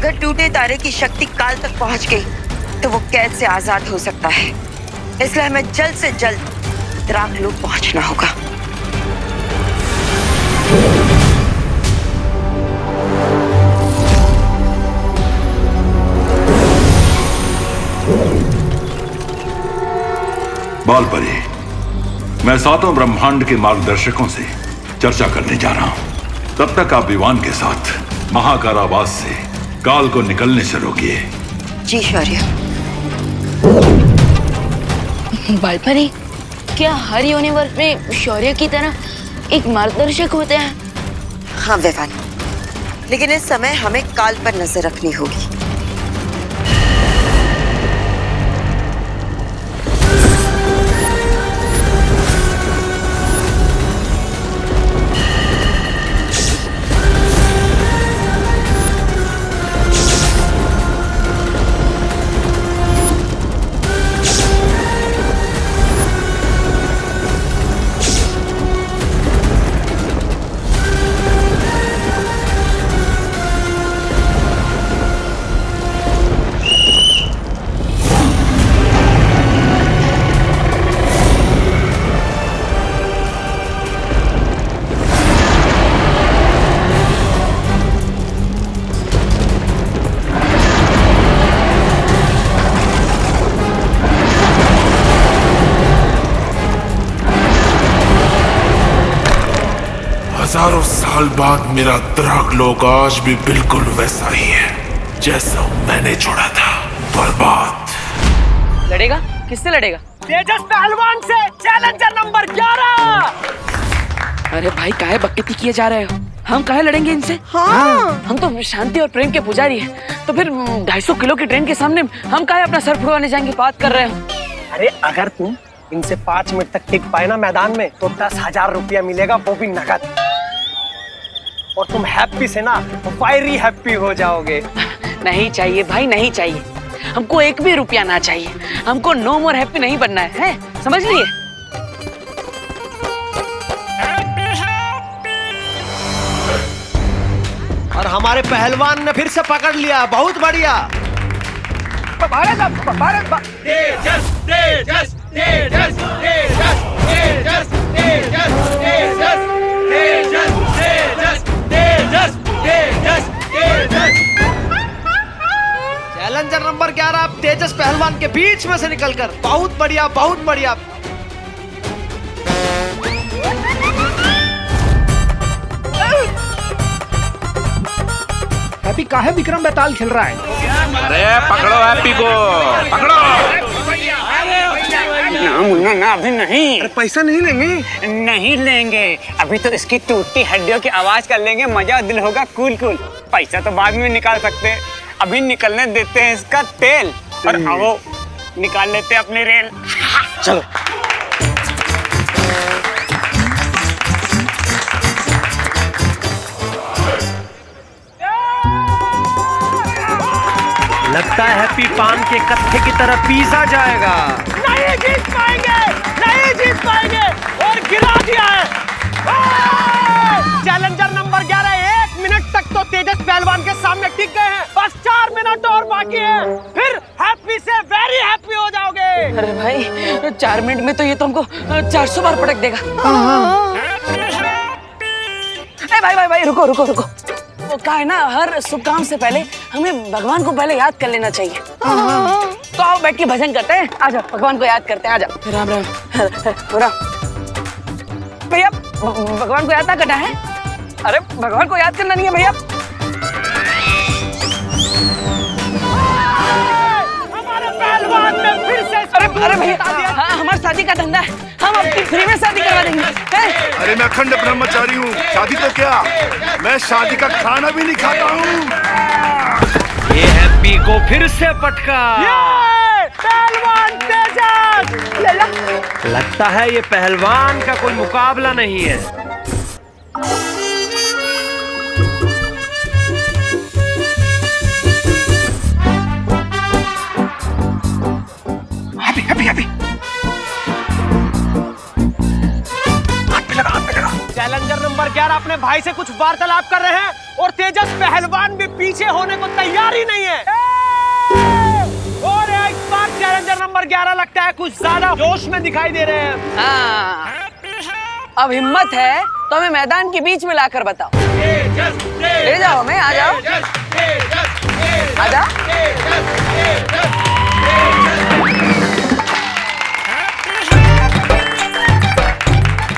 अगर टूटे तारे की शक्ति काल तक पहुंच गई तो वो कैद से आजाद हो सकता है। इसलिए हमें जल्द से जल्द रामलोक पहुंचना होगा। बालपरी, मैं सातों ब्रह्मांड के मार्गदर्शकों से चर्चा करने जा रहा हूं। तब तक आप विवान के साथ महाकारावास से काल को निकलने से रोकिए। जी शौर्य। बालपरी, क्या हर यूनिवर्स में शौर्य की तरह एक मार्गदर्शक होते हैं? हाँ विवान, लेकिन इस समय हमें काल पर नजर रखनी होगी। हजारों साल बाद मेरा ड्राकलोक आज भी बिल्कुल वैसा ही है जैसा मैंने छोड़ा था। बर्बाद। लड़ेगा? किससे लड़ेगा? तेजस पहलवान से, चैलेंजर नंबर 11। अरे भाई, काहे बकती किए जा रहे हो? हम काहे लड़ेंगे इनसे? हाँ। हम तो शांति और प्रेम के पुजारी हैं। तो फिर 250 किलो की ट्रेन के सामने हम काहे अपना सर फुड़वाने जाएंगे? बात कर रहे हो। अरे अगर तुम इनसे 5 मिनट तक टिक पाए ना मैदान में तो 10,000 रुपया मिलेगा, वो भी नगद। और तुम हैप्पी से ना फायरी हैप्पी हो जाओगे। नहीं चाहिए भाई, नहीं चाहिए। हमको एक भी रुपया ना चाहिए। हमको नो मोर हैप्पी नहीं बनना है, समझ लिए? और हमारे पहलवान ने फिर से पकड़ लिया। बहुत बढ़िया। भारत, भारत, तेजस, तेजस, तेजस, तेजस, तेजस, तेजस, तेजस, तेजस, तेजस, तेजस, तेजस, तेजस। चैलेंजर नंबर 11 आप तेजस पहलवान के बीच में से निकलकर। बहुत बढ़िया, बहुत बढ़िया। हैप्पी काहे विक्रम बेताल खेल रहा है? अरे पकड़ो हैप्पी को, पकड़ो। ना मुन्ना ना, अभी नहीं। अरे पैसा नहीं लेंगे? नहीं लेंगे, अभी तो इसकी टूटती हड्डियों की आवाज कर लेंगे, मजा दिल होगा कूल कूल। पैसा तो बाद में निकाल सकते हैं, अभी निकलने देते हैं इसका तेल। और आओ निकाल लेते हैं अपनी रेल। चलो। लगता है हैप्पी पान के कत्थे की तरह पीसा जाएगा। नहीं जीत पाएंगे, नहीं जीत पाएंगे और गिरा दिया है। चैलेंजर नंबर 11 1 मिनट तक तो तेजस पहलवान के सामने टिक गए हैं। बस 4 मिनट और बाकी है, फिर हैप्पी से वेरी हैप्पी हो जाओगे। अरे भाई, 4 मिनट में तो ये तो हमको 400 बार पटक देगा। अरे भाई भाई भाई, रुको रुको रुको। वो क्या है ना, हर शुभ काम से पहले हमें भगवान को पहले याद कर लेना चाहिए। तो आओ बैठ के भजन करते हैं। आ जाओ, भगवान को याद करते हैं। आ जाओ। राम राम राम। भैया, भगवान को याद ना करना है? अरे भगवान को याद करना नहीं है भैया। हमारे पहलवान ने फिर से अरे भैया, हाँ, हमारी शादी का धंधा है, हम आपकी फ्री में शादी करवा देंगे। अरे मैं अखंड ब्रह्मचारी हूँ, शादी तो क्या, मैं शादी का खाना भी नहीं खाता हूँ। ये हैप्पी को फिर से पटका। पहलवान तेजस। लगता है ये पहलवान का कोई मुकाबला नहीं है। Happy happy happy challenger number 11 अपने भाई से कुछ वार्तालाप कर रहे हैं और तेजस पहलवान भी पीछे होने को तैयार ही नहीं है। और एक बार चैलेंजर नंबर 11 लगता है कुछ ज्यादा जोश में दिखाई दे रहे हैं। हाँ, अब हिम्मत है तो हमें मैदान के बीच में लाकर बताओ। ले जाओ हमें, आ जाओ, आ जाओ।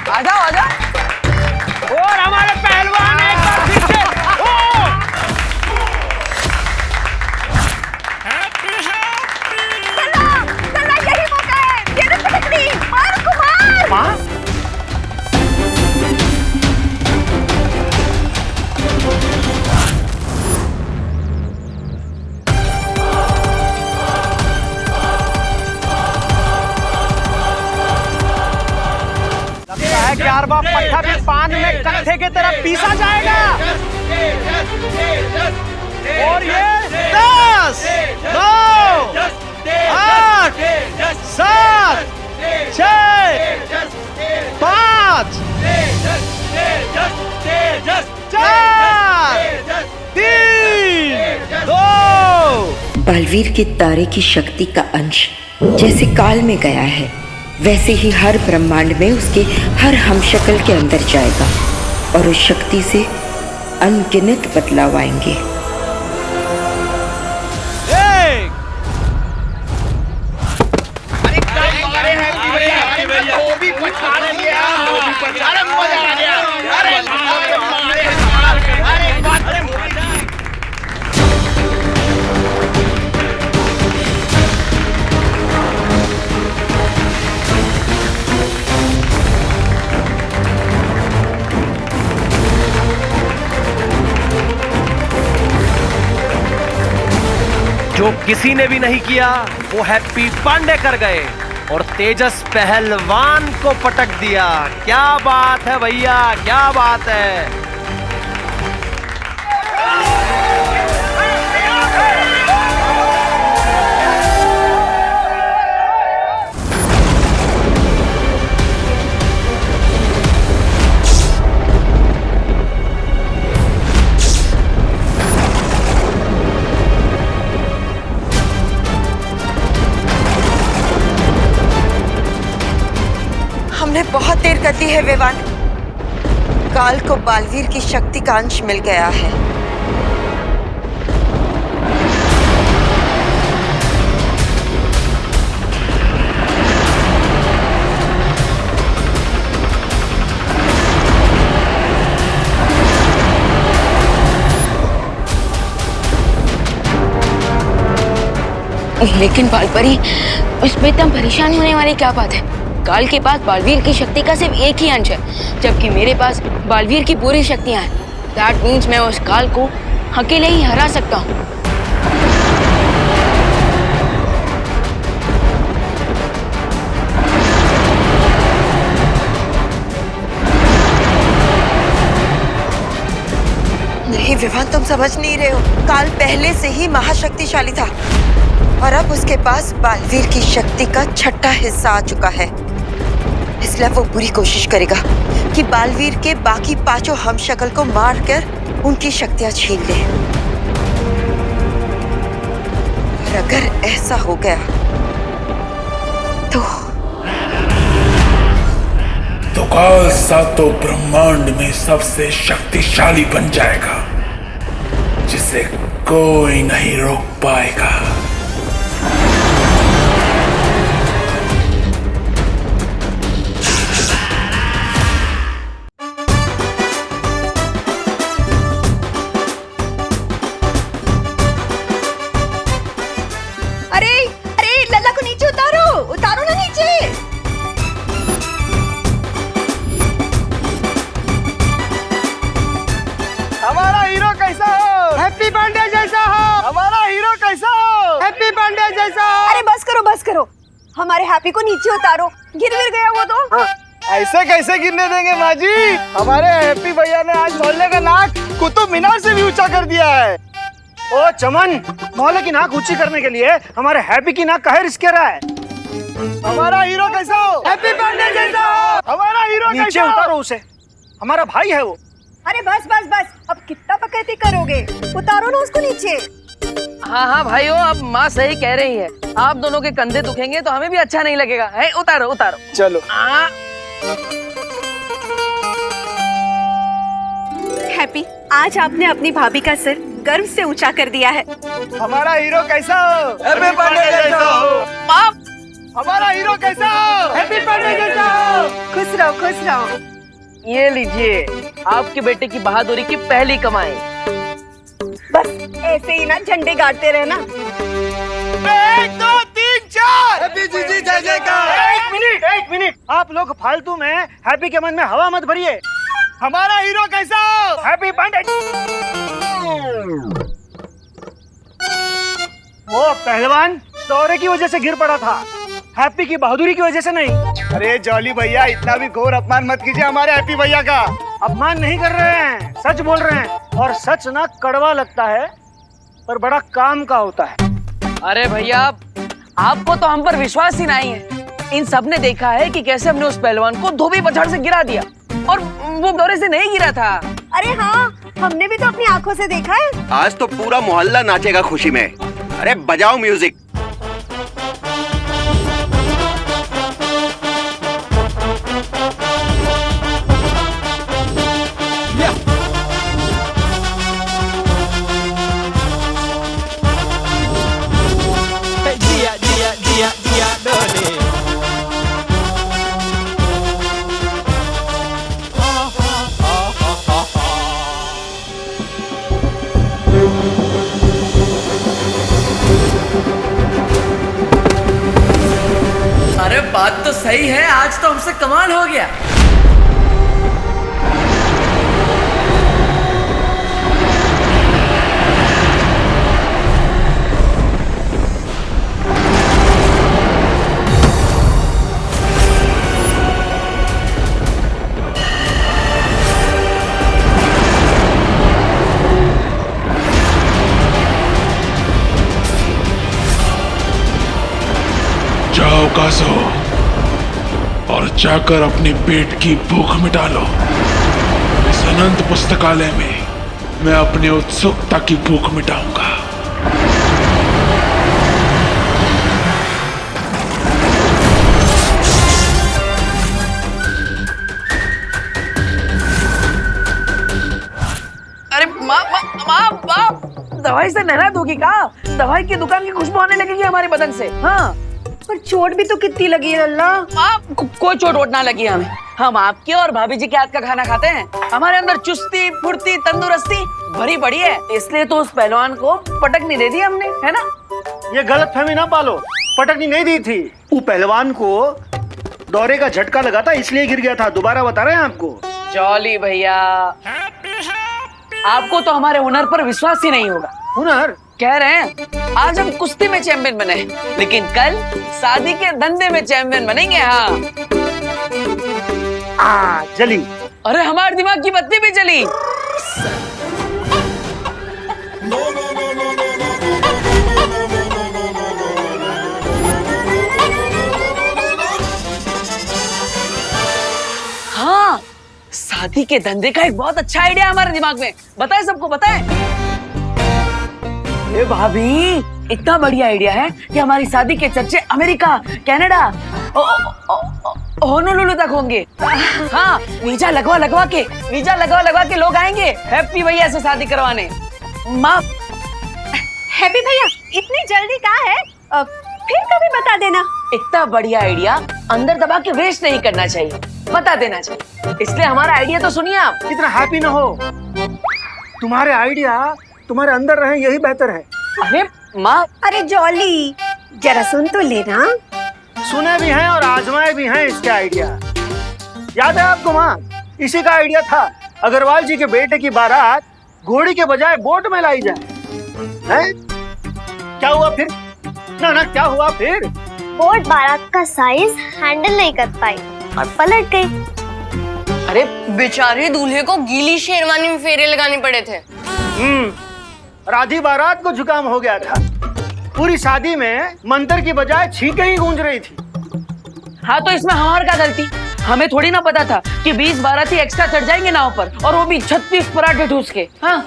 आ जाओ, आ जाओ। और हमारे पहलवान एक बार फिर से यही मौका है, दे दो पटकनी, मार उसको, मार। लगता है 11वां पट्टा भी पान में कत्थे की तरह पीसा जाएगा। और ये 10, 9, 8, 7, 6, 5, 4, 3, 2। बलवीर के तारे की शक्ति का अंश जैसे काल में गया है, वैसे ही हर ब्रह्मांड में उसके हर हमशक्ल के अंदर जाएगा और उस शक्ति से अनगिनत बदलाव आएंगे। जो किसी ने भी नहीं किया वो हैप्पी पांडे कर गए और तेजस पहलवान को पटक दिया। क्या बात है भैया, क्या बात है। हमने बहुत देर कर दी है वेवान। काल को बालवीर की शक्ति का अंश मिल गया है। लेकिन बालपरी, उसमें इतना परेशान होने वाली क्या बात है? काल के पास बालवीर की शक्ति का सिर्फ एक ही अंश है, जबकि मेरे पास बालवीर की पूरी शक्तियां हैं। दैट मीन्स मैं उस काल को अकेले ही हरा सकता हूँ। नहीं विवान, तुम समझ नहीं रहे हो। काल पहले से ही महाशक्तिशाली था और अब उसके पास बालवीर की शक्ति का छठा हिस्सा आ चुका है। इसलिए वो पूरी कोशिश करेगा कि बालवीर के बाकी पांचों हमशक्ल को मारकर उनकी शक्तियां छीन ले। और अगर ऐसा हो गया तो काल सातों ब्रह्मांड में सबसे शक्तिशाली बन जाएगा, जिसे कोई नहीं रोक पाएगा। अरे अरे लल्ला को नीचे उतारो, उतारो ना नीचे। हमारा हीरो कैसा हो? हैप्पी पांडे जैसा हो। हमारा हीरो कैसा हो? हैप्पी पांडे जैसा हो। अरे बस करो, बस करो। हमारे हैप्पी को नीचे उतारो, गिर गया वो तो। ऐसे कैसे गिरने देंगे माँ जी? हमारे हैप्पी भैया ने आज मोहल्ले का नाक कुतुब मीनार से भी ऊंचा कर दिया है। ओ चमन, मोहल्ले की नाक ऊंची करने के लिए हमारे हैप्पी की नाक काहे रिस्क रहा है? हमारा हीरो कैसा हो? हैप्पी पांडे जैसा हो। हमारा हीरो नीचे उतारो उसे। हमारा भाई है वो। अरे बस बस बस, अब कितना बकैती करोगे? उतारो ना उसको नीचे। हाँ हाँ भाइयों, अब माँ सही कह रही है। आप दोनों के कंधे दुखेंगे तो हमें भी अच्छा नहीं लगेगा। है, उतारो उतारो। चलो। हैप्पी, आज आपने अपनी भाभी का सिर गर्व से ऊंचा कर दिया है। हमारा हीरो कैसा हो? हैप्पी बर्थडे जैसा हो। माँ, हमारा हीरो कैसा हो? हैप्पी बर्थडे जैसा हो। खुश रहो खुश रहो। ये लीजिए आपके बेटे की बहादुरी की पहली कमाई। बस ऐसे ही ना झंडे गाड़ते रहना। 1 2 3 4 हैप्पी जीजी जय जयकार। एक मिनट, आप लोग फालतू में हैप्पी के मन में हवा मत भरिए। हमारा हीरो कैसा हो? Happy birthday. वो पहलवान दौरे की वजह से गिर पड़ा था, हैप्पी की बहादुरी की वजह से नहीं। अरे जॉली भैया, इतना भी घोर अपमान मत कीजिए हमारे हैप्पी भैया का। अपमान नहीं कर रहे हैं, सच बोल रहे हैं। और सच ना कड़वा लगता है पर बड़ा काम का होता है। अरे भैया, आपको तो हम पर विश्वास ही नहीं है। इन सब ने देखा है कि कैसे हमने उस पहलवान को धोबी पछाड़ से गिरा दिया, और वो दौरे से नहीं गिरा था। अरे हाँ, हमने भी तो अपनी आंखों से देखा है। आज तो पूरा मोहल्ला नाचेगा खुशी में। अरे बजाओ म्यूजिक। अरे बात तो सही है, आज तो हमसे कमाल हो गया। जाओ कासो और जाकर अपने पेट की भूख मिटा लो। इस अनंत पुस्तकालय में मैं अपनी उत्सुकता की भूख मिटाऊंगा। अरे माँ माँ माँ बाप, दवाई से नहला दोगी का? दवाई की दुकान की खुशबू आने लगेगी हमारे बदन से। हाँ, पर चोट भी तो कितनी लगी है अल्लाह। कोई चोट वोट ना लगी हमें। हम आपके और भाभी जी के हाथ का खाना खाते हैं। हमारे अंदर चुस्ती फुर्ती तंदुरुस्ती भरी पड़ी है, इसलिए तो उस पहलवान को पटकनी दे दी हमने, है ना? ये गलत फहमी ना पालो, पटकनी नहीं दी थी। वो पहलवान को दौरे का झटका लगा था, इसलिए गिर गया था। दोबारा बता रहे हैं आपको। जॉली भैया, आपको तो हमारे हुनर पर विश्वास ही नहीं होगा। हुनर? कह रहे हैं आज हम कुश्ती में चैंपियन बने, लेकिन कल शादी के धंधे में चैंपियन बनेंगे। हाँ जली। अरे हमारे दिमाग की बत्ती भी जली। हाँ, शादी के धंधे का एक बहुत अच्छा आइडिया हमारे दिमाग में। बताए सबको, बताए। ए भाभी, इतना बढ़िया आइडिया है कि हमारी शादी के चर्चे अमेरिका, कनाडा, होनोलुलु तक होंगे। हाँ, वीजा लगवा के लोग आएंगे हैप्पी भैया से शादी करवाने। माँ, हैप्पी भैया, इतनी जल्दी कहाँ है? फिर कभी बता देना। इतना बढ़िया आइडिया अंदर दबा के वेस्ट नहीं करना चाहिए, बता देना चाहिए। इसलिए हमारा आइडिया तो सुनिए आप। इतना हैप्पी ना हो, तुम्हारे आइडिया तुम्हारे अंदर रहे यही बेहतर है। अरे माँ, अरे जॉली, जरा सुन तो लेना। सुने भी हैं और आजमाए भी हैं इसके आइडिया। याद है आपको माँ, इसी का आइडिया था अग्रवाल जी के बेटे की बारात घोड़ी के बजाय बोट में लाई जाए। हैं? क्या हुआ फिर? ना क्या हुआ फिर? बोट बारात का साइज हैंडल नहीं कर पाई और पलट गई। अरे बेचारे दूल्हे को गीली शेरवानी में फेरे लगाने पड़े थे। राधी बारात को जुकाम हो गया था। पूरी शादी में मंत्र की बजाय छींकें ही गूंज रही थी। हाँ, तो इसमें हमारी क्या गलती? हमें थोड़ी ना पता था कि 20 बाराती एक्स्ट्रा चढ़ जाएंगे नाव पर, और वो भी 36 पराठे ठूस के। हाँ।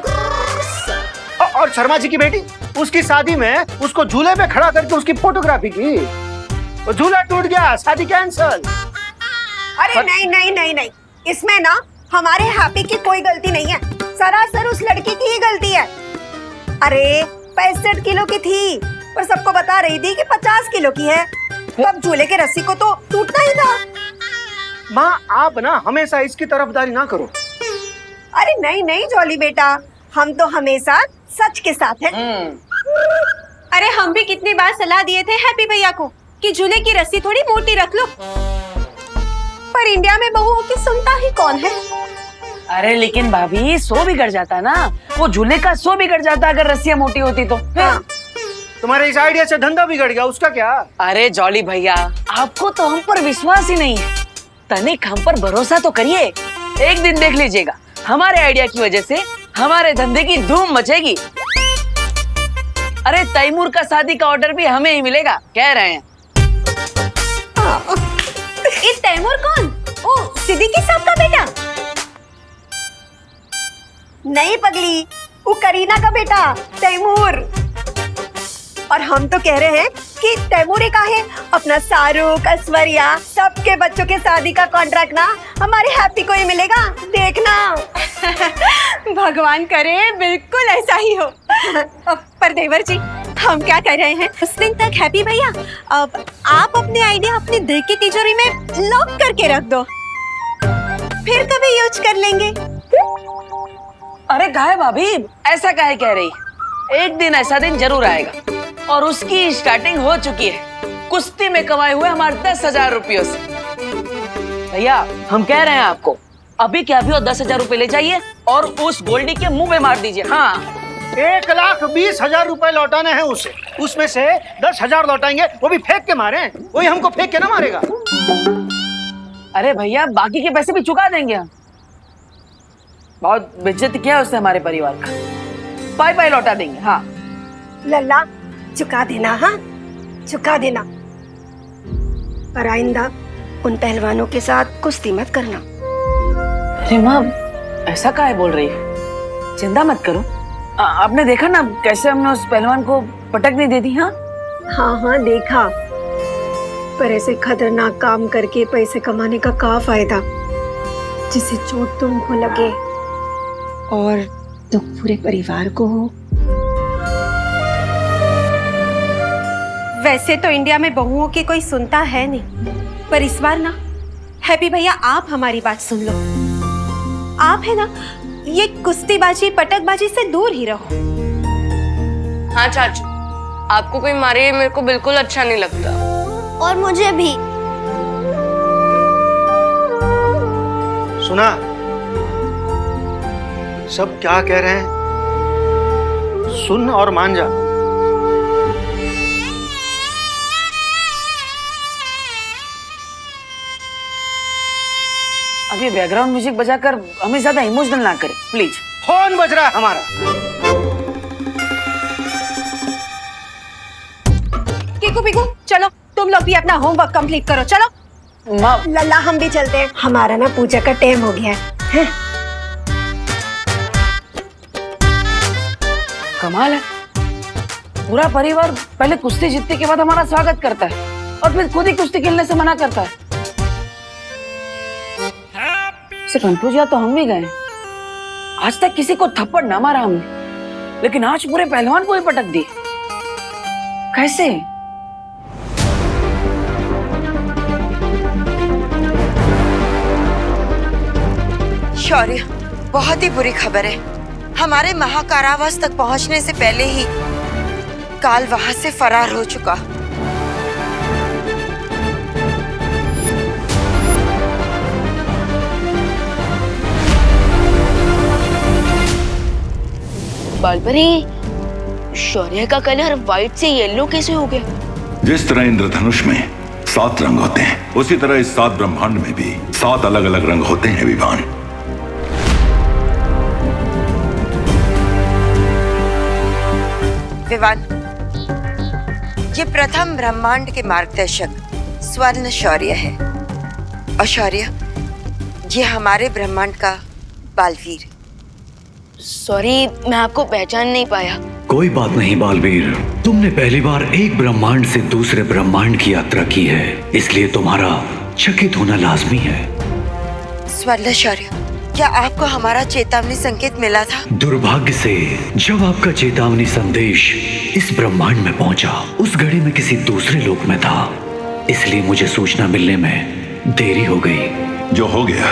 और शर्मा जी की बेटी, उसकी शादी में उसको झूले पे खड़ा करके उसकी फोटोग्राफी की, वो झूला टूट गया, शादी कैंसल। अरे नहीं नहीं नहीं नहीं, इसमें ना हमारे हैप्पी की कोई गलती नहीं है, सरासर उस लड़की की ही गलती है। अरे 65 किलो की थी, पर सबको बता रही थी कि 50 किलो की है, तब झूले के रस्सी को तो टूटना ही था। माँ आप ना हमेशा इसकी तरफदारी ना करो। अरे नहीं नहीं जॉली बेटा, हम तो हमेशा सच के साथ हैं। अरे हम भी कितनी बार सलाह दिए थे हैप्पी भैया को कि झूले की रस्सी थोड़ी मोटी रख लो, पर इंडिया में बहुओं की सुनता ही कौन है। अरे लेकिन भाभी, सो बिगड़ जाता ना, वो झूले का सो बिगड़ जाता अगर रस्सियाँ मोटी होती तो। हाँ। तुम्हारे इस आइडिया से धंधा बिगड़ गया, उसका क्या? अरे जॉली भैया, आपको तो हम पर विश्वास ही नहीं है, तनिक हम पर भरोसा तो करिए। एक दिन देख लीजिएगा, हमारे आइडिया की वजह से हमारे धंधे की धूम मचेगी। अरे तैमूर का शादी का ऑर्डर भी हमें ही मिलेगा, कह रहे हैं। ये तैमूर कौन? ओ सिद्दीकी साहब का बेटा? नहीं पगली, वो करीना का बेटा तैमूर। और हम तो कह रहे हैं कि तैमूर का है, अपना शाहरुख, ऐश्वर्या, सबके बच्चों के शादी का कॉन्ट्रैक्ट ना हमारे हैप्पी को ही मिलेगा, देखना। भगवान करे बिल्कुल ऐसा ही हो। पर देवर जी, हम क्या कर रहे हैं, उस दिन तक हैप्पी भैया अब आप अपने आइडिया अपने दिल की तिजोरी में लॉक करके रख दो, फिर कभी यूज कर लेंगे। अरे काहे भाभी, ऐसा काहे कह रही? एक दिन ऐसा दिन जरूर आएगा, और उसकी स्टार्टिंग हो चुकी है कुश्ती में कमाए हुए हमारे 10,000 रुपयों से। भैया हम कह रहे हैं आपको, अभी क्या अभी 10,000 रुपए ले जाइए और उस गोल्डी के मुंह में मार दीजिए। हाँ, 1,20,000 रुपए लौटाने हैं उसे, उसमें से 10,000 लौटाएंगे, वो भी फेंक के मारे, वही हमको फेंक के ना मारेगा। अरे भैया, बाकी के पैसे भी चुका देंगे हम। बहुत बेइज्जती किया उसने हमारे परिवार का, पाई पाई लौटा देंगे। हाँ लल्ला चुका देना, हाँ चुका देना, पर आइंदा उन पहलवानों के साथ कुश्ती मत करना। अरे माँ, ऐसा काहे बोल रही है? चिंता मत करो, आपने देखा ना कैसे हमने उस पहलवान को पटक नहीं दे दी। हाँ हाँ हाँ देखा, पर ऐसे खतरनाक काम करके पैसे कमाने का क्या फायदा, जिससे चोट तुमको लगे और दुख पूरे परिवार को हो। वैसे तो इंडिया में बहुओं की कोई सुनता है नहीं, पर इस बार ना हैप्पी भैया आप हमारी बात सुन लो। आप है ना, ये कुश्तीबाजी पटकबाजी से दूर ही रहो। हाँ चाचू, आपको कोई मारे मेरे को बिल्कुल अच्छा नहीं लगता। और मुझे भी। सुना सब क्या कह रहे हैं, सुन और मान जा। अभी बैकग्राउंड म्यूजिक बजाकर हमें ज्यादा इमोशनल ना करें प्लीज। फोन बज रहा है हमारा। कीकू पीकू, चलो तुम लोग भी अपना होमवर्क कंप्लीट करो, चलो। लल्ला हम भी चलते हैं, हमारा ना पूजा का टाइम हो गया है। कमाल है, पूरा परिवार पहले कुश्ती जीतने के बाद हमारा स्वागत करता है और फिर खुद ही कुश्ती खेलने से मना करता है। कंफ्यूज या तो हम भी गए, आज तक किसी को थप्पड़ ना मारा हमने, लेकिन आज पूरे पहलवान को ही पटक दिए। कैसे? शौर्य, बहुत ही बुरी खबर है। हमारे महाकारावास तक पहुंचने से पहले ही काल वहां से फरार हो चुका। बालपरी, शौर्य का कलर व्हाइट से येलो कैसे हो गया? जिस तरह इंद्रधनुष में 7 रंग होते हैं, उसी तरह इस 7 ब्रह्मांड में भी 7 अलग अलग रंग होते हैं विवान। विवान, ये प्रथम ब्रह्मांड के मार्गदर्शक स्वर्ण शौर्य है। ऐश्वर्या, ये हमारे ब्रह्मांड का बालवीर। सॉरी, मैं आपको पहचान नहीं पाया। कोई बात नहीं बालवीर, तुमने पहली बार एक ब्रह्मांड से दूसरे ब्रह्मांड की यात्रा की है, इसलिए तुम्हारा चकित होना लाजमी है। स्वर्णशौर्य, क्या आपको हमारा चेतावनी संकेत मिला था? दुर्भाग्य से जब आपका चेतावनी संदेश इस ब्रह्मांड में पहुंचा, उस घड़ी में किसी दूसरे लोक में था, इसलिए मुझे सूचना मिलने में देरी हो गई। जो हो गया,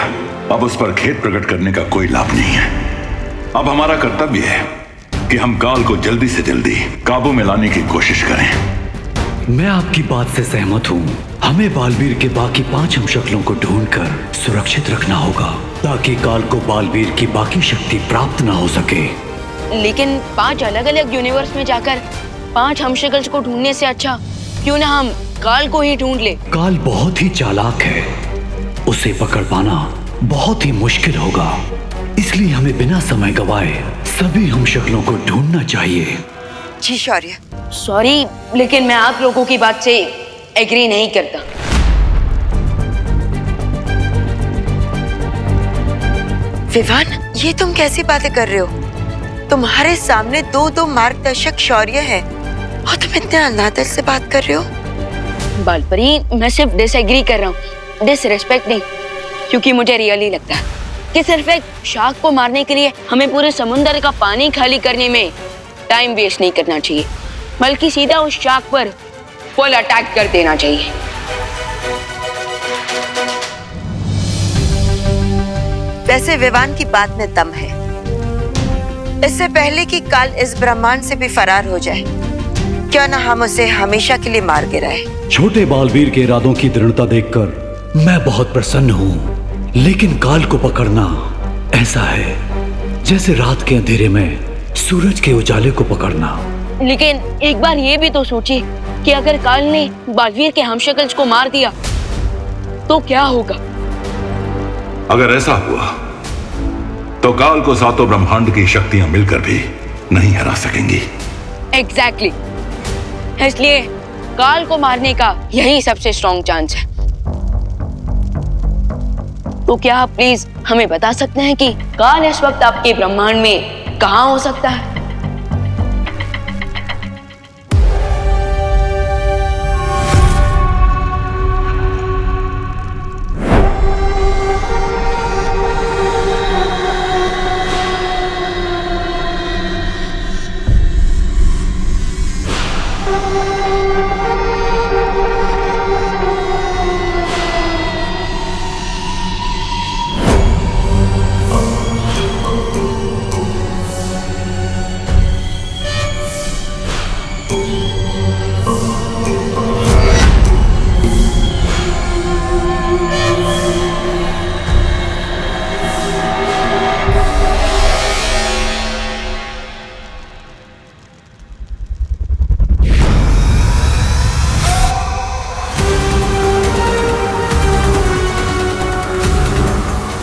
अब उस पर खेद प्रकट करने का कोई लाभ नहीं है। अब हमारा कर्तव्य है कि हम काल को जल्दी से जल्दी काबू में लाने की कोशिश करें। मैं आपकी बात से सहमत हूँ। हमें बालवीर के बाकी 5 हमशक्लों को ढूंढकर सुरक्षित रखना होगा, ताकि काल को बालवीर की बाकी शक्ति प्राप्त ना हो सके। लेकिन 5 अलग अलग यूनिवर्स में जाकर 5 हमशक्ल्स को ढूंढने से अच्छा क्यों ना हम काल को ही ढूंढ ले। काल बहुत ही चालाक है, उसे पकड़ पाना बहुत ही मुश्किल होगा, इसलिए हमें बिना समय गवाए सभी हमशक्लों को ढूंढना चाहिए। जी शौर्य। सॉरी, लेकिन मैं आप लोगों की बात से एग्री नहीं करता। विवान, ये तुम कैसी बातें कर रहे हो? तुम्हारे सामने 2 मार्गदर्शक शौर्य है और तुम इतने अनादर से बात कर रहे हो। बालपरी, मैं सिर्फ डिसएग्री कर रहा हूँ, डिसरिस्पेक्ट नहीं, क्योंकि मुझे रियली लगता है कि सिर्फ एक शार्क को मारने के लिए हमें पूरे समुद्र का पानी खाली करने में टाइम वेस्ट नहीं करना चाहिए, बल्कि सीधा उस शार्क पर फुल अटैक कर देना चाहिए। वैसे विवान की बात में दम है। इससे पहले कि काल इस ब्रह्मांड से भी फरार हो जाए, क्यों ना हम उसे हमेशा के लिए मार गिराए। छोटे बालवीर के इरादों की दृढ़ता देखकर मैं बहुत प्रसन्न हूँ, लेकिन काल को पकड़ना ऐसा है जैसे रात के अंधेरे में सूरज के उजाले को पकड़ना। लेकिन एक बार ये भी तो सोचिए कि अगर काल ने बालवीर के हमशक्ल्स को मार दिया तो क्या होगा? अगर ऐसा हुआ तो काल को 7 ब्रह्मांड की शक्तियां मिलकर भी नहीं हरा सकेंगी। एग्जैक्टली। इसलिए काल को मारने का यही सबसे स्ट्रॉन्ग चांस है। तो क्या आप प्लीज हमें बता सकते हैं कि काल इस वक्त आपके ब्रह्मांड में कहां हो सकता है?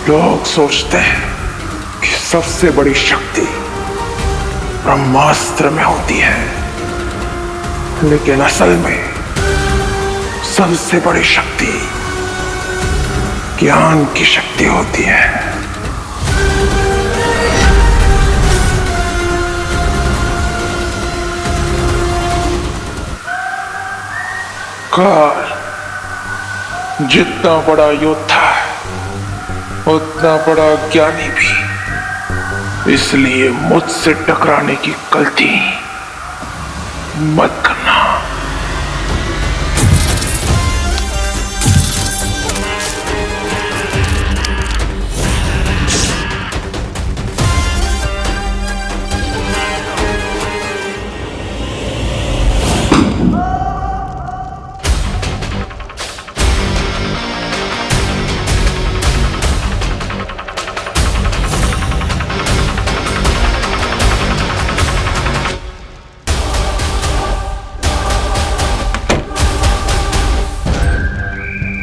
लोग सोचते हैं कि सबसे बड़ी शक्ति ब्रह्मास्त्र में होती है, लेकिन असल में सबसे बड़ी शक्ति ज्ञान की शक्ति होती है। काल जितना बड़ा योद्धा है उतना बड़ा ज्ञानी भी, इसलिए मुझसे टकराने की गलती मत करना।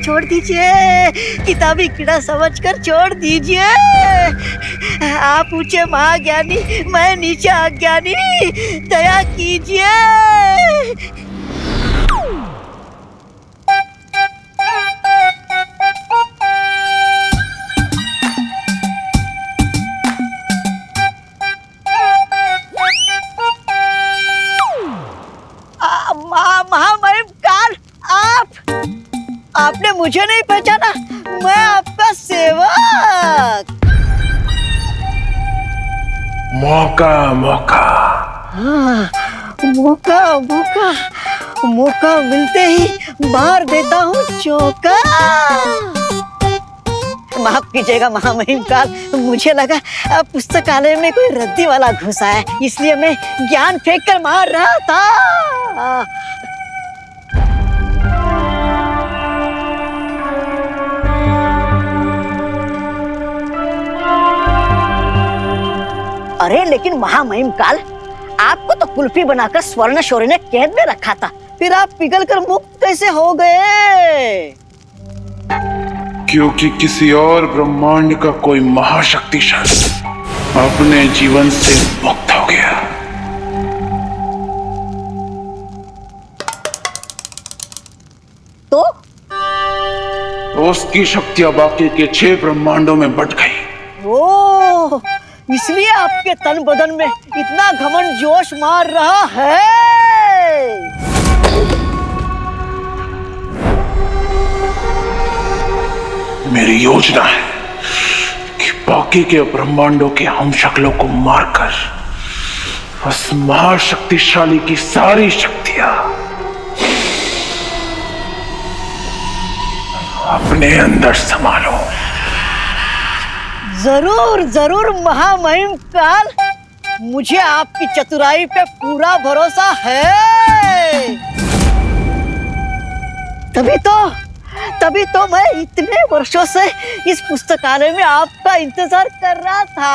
छोड़ दीजिए, किताबी कीड़ा समझकर छोड़ दीजिए। आप ऊंचे महाज्ञानी, मैं नीचे अज्ञानी, दया कीजिए। मौका मौका। हाँ, मौका मौका मौका मिलते ही मार देता हूँ चौका। माफ कीजिएगा महामहिम काल, मुझे लगा पुस्तकालय में कोई रद्दी वाला घुसा है, इसलिए मैं ज्ञान फेंक कर मार रहा था। अरे लेकिन महामहिम काल, आपको तो कुल्फी बनाकर स्वर्ण शौर्य ने कैद में रखा था, फिर आप पिघल कर मुक्त कैसे हो गए? क्योंकि किसी और ब्रह्मांड का कोई महाशक्तिशाली अपने जीवन से मुक्त हो गया। तो उसकी शक्तियां बाकी के 6 ब्रह्मांडों में बट गई। ओह, इसलिए आपके तन बदन में इतना घमंड जोश मार रहा है। मेरी योजना है कि बाकी के ब्रह्मांडों के हम शक्लों को मारकर उस महाशक्तिशाली की सारी शक्तियां अपने अंदर संभालो। जरूर जरूर महामहिम काल, मुझे आपकी चतुराई पे पूरा भरोसा है। तभी तो मैं इतने वर्षों से इस पुस्तकालय में आपका इंतजार कर रहा था।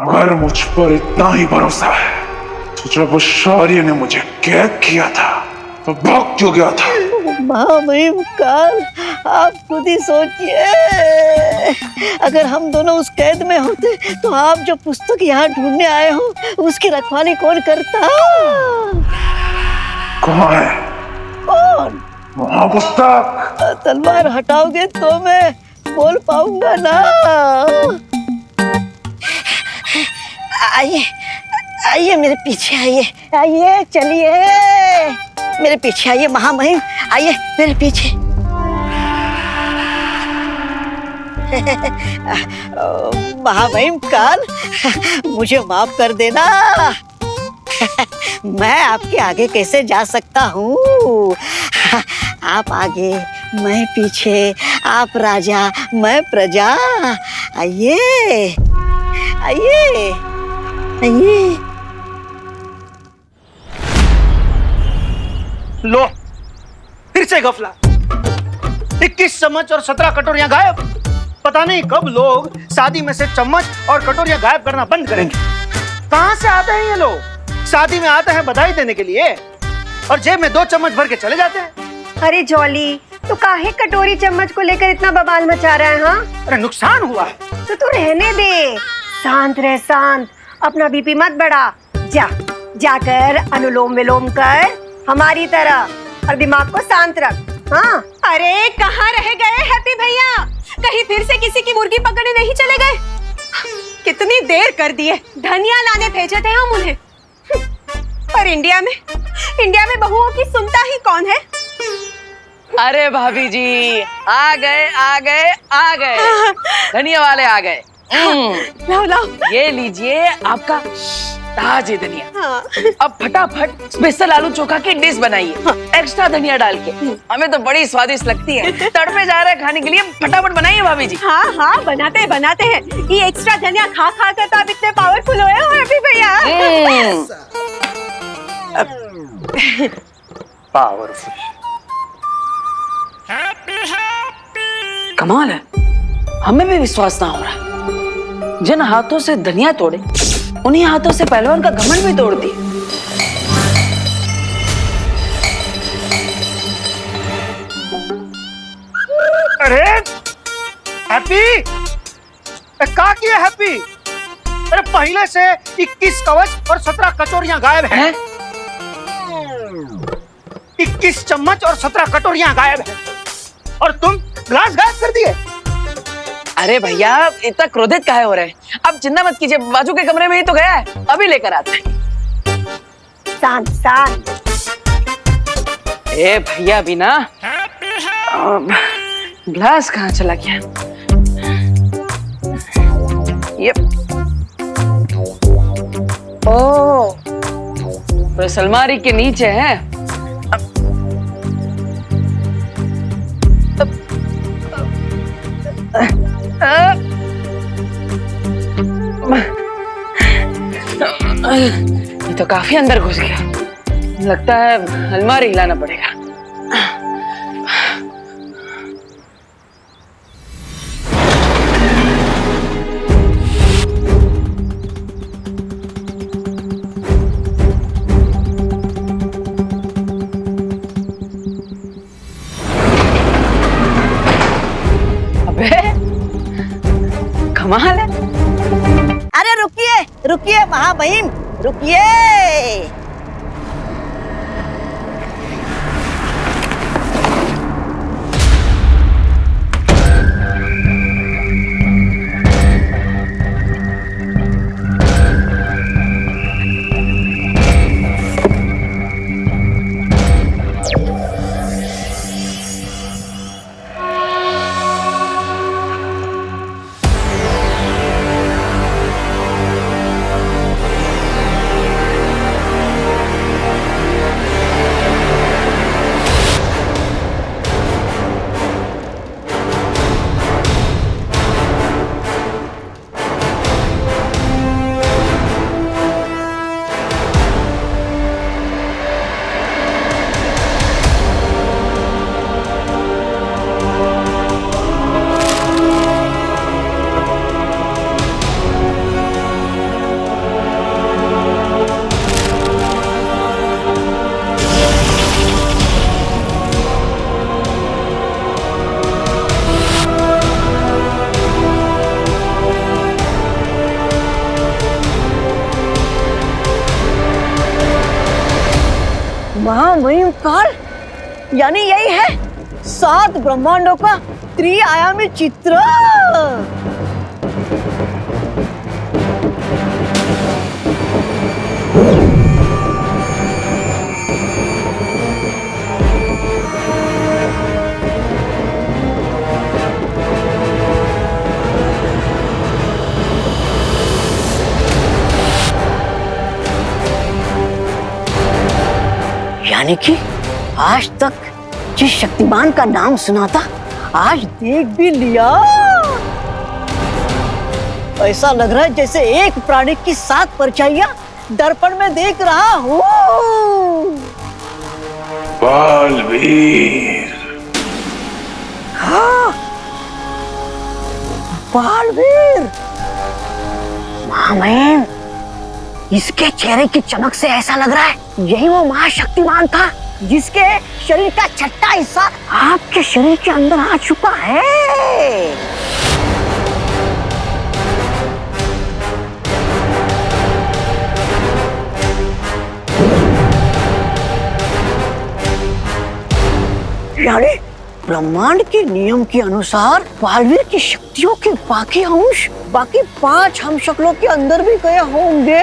अगर मुझ पर इतना ही भरोसा है तो जब उस शौर्य ने मुझे कैद किया था तो भाग क्यों गया था? महामहिम काल, आप खुद ही सोचिए, अगर हम दोनों उस कैद में होते तो आप जो पुस्तक यहाँ ढूंढने आए हो उसकी रखवाली कौन करता? कहाँ है? कौन? वहाँ पुस्तक। तलवार हटाओगे तो मैं बोल पाऊंगा ना। आइए आइए मेरे पीछे आइए, आइए चलिए मेरे पीछे आइए महामहिम, आइए मेरे पीछे। महामहिम काल, मुझे माफ कर देना। मैं आपके आगे कैसे जा सकता हूँ? आप आगे, मैं पीछे, आप राजा, मैं प्रजा। आइए आइए आइए। लो, फिर से गफला। 21 चम्मच और 17 कटोरियां गायब। पता नहीं कब लोग शादी में से चम्मच और कटोरियां गायब करना बंद करेंगे। कहां से आते हैं ये लोग? शादी में आते हैं बधाई देने के लिए और जेब में 2 चम्मच भर के चले जाते हैं। अरे जॉली, तू काहे कटोरी चम्मच को लेकर इतना बवाल मचा रहा है? हाँ, अरे नुकसान हुआ है तो तू रहने दे, शांत रह, शांत, अपना बीपी मत बढ़ा। जाकर अनुलोम विलोम कर हमारी तरह और दिमाग को शांत रख। हाँ, अरे कहाँ रह गए हैप्पी भैया? कहीं फिर से किसी की मुर्गी पकड़ने नहीं चले गए? कितनी देर कर दी है, धनिया लाने भेजे थे हम उन्हें। पर इंडिया में बहुओं की सुनता ही कौन है? अरे भाभी जी, आ गए धनिया वाले आ गए। लाओ ये लीजिए आपका ताजे धनिया। हाँ। अब फटाफट स्पेशल आलू चोखा की डिश बनाइए, एक्स्ट्रा धनिया डाल के। हमें तो बड़ी स्वादिष्ट लगती है, तड़पे जा रहे हैं खाने के लिए, फटाफट बनाइए भाभी जी। हाँ, बनाते हैं। ये एक्स्ट्रा धनिया खा कर तो आप इतने पावरफुल हुए हो हैप्पी भैया। पावरफुल। कमाल है, हमें भी विश्वास ना हो रहा। जिन हाथों से धनिया तोड़े, उन्हीं हाथों से पहलवान का घमंड भी तोड़ दिए। अरे हैप्पी, क्या किया हैप्पी? अरे पहले से 21 कवच और 17 कटोरियां गायब हैं। 21 चम्मच और 17 कटोरियां गायब हैं और तुम ग्लास गायब कर दिए। अरे भैया, इतना क्रोधित काहे हो रहे हैं? अब चिंता मत कीजिए, बाजू के कमरे में ही तो गया है, अभी लेकर आते हैं। शांत। ए भैया भी ना, ग्लास कहाँ चला गया? ये ओ, बस अलमारी के नीचे है। ये तो काफी अंदर घुस गया, लगता है अलमारी हिलाना पड़ेगा। अबे कमाल है। अरे रुकिए रुकिए महाबहिन, रुकिए। महामहिम काल, यानी यही है 7 ब्रह्मांडों का त्रिआयामी चित्र। यानी कि आज तक जिस शक्तिमान का नाम सुना था, आज देख भी लिया। ऐसा लग रहा है जैसे एक प्राणी की 7 परछाइयां दर्पण में देख रहा हूँ। बालवीर। हाँ, बालवीर। महामहिम, इसके चेहरे की चमक से ऐसा लग रहा है यही वो महाशक्तिमान था जिसके शरीर का छठा हिस्सा आपके शरीर के अंदर आ चुका है। यानी ब्रह्मांड के नियम के अनुसार बालवीर की शक्तियों के बाकी अंश बाकी 5 हमशक्लों के अंदर भी गए होंगे।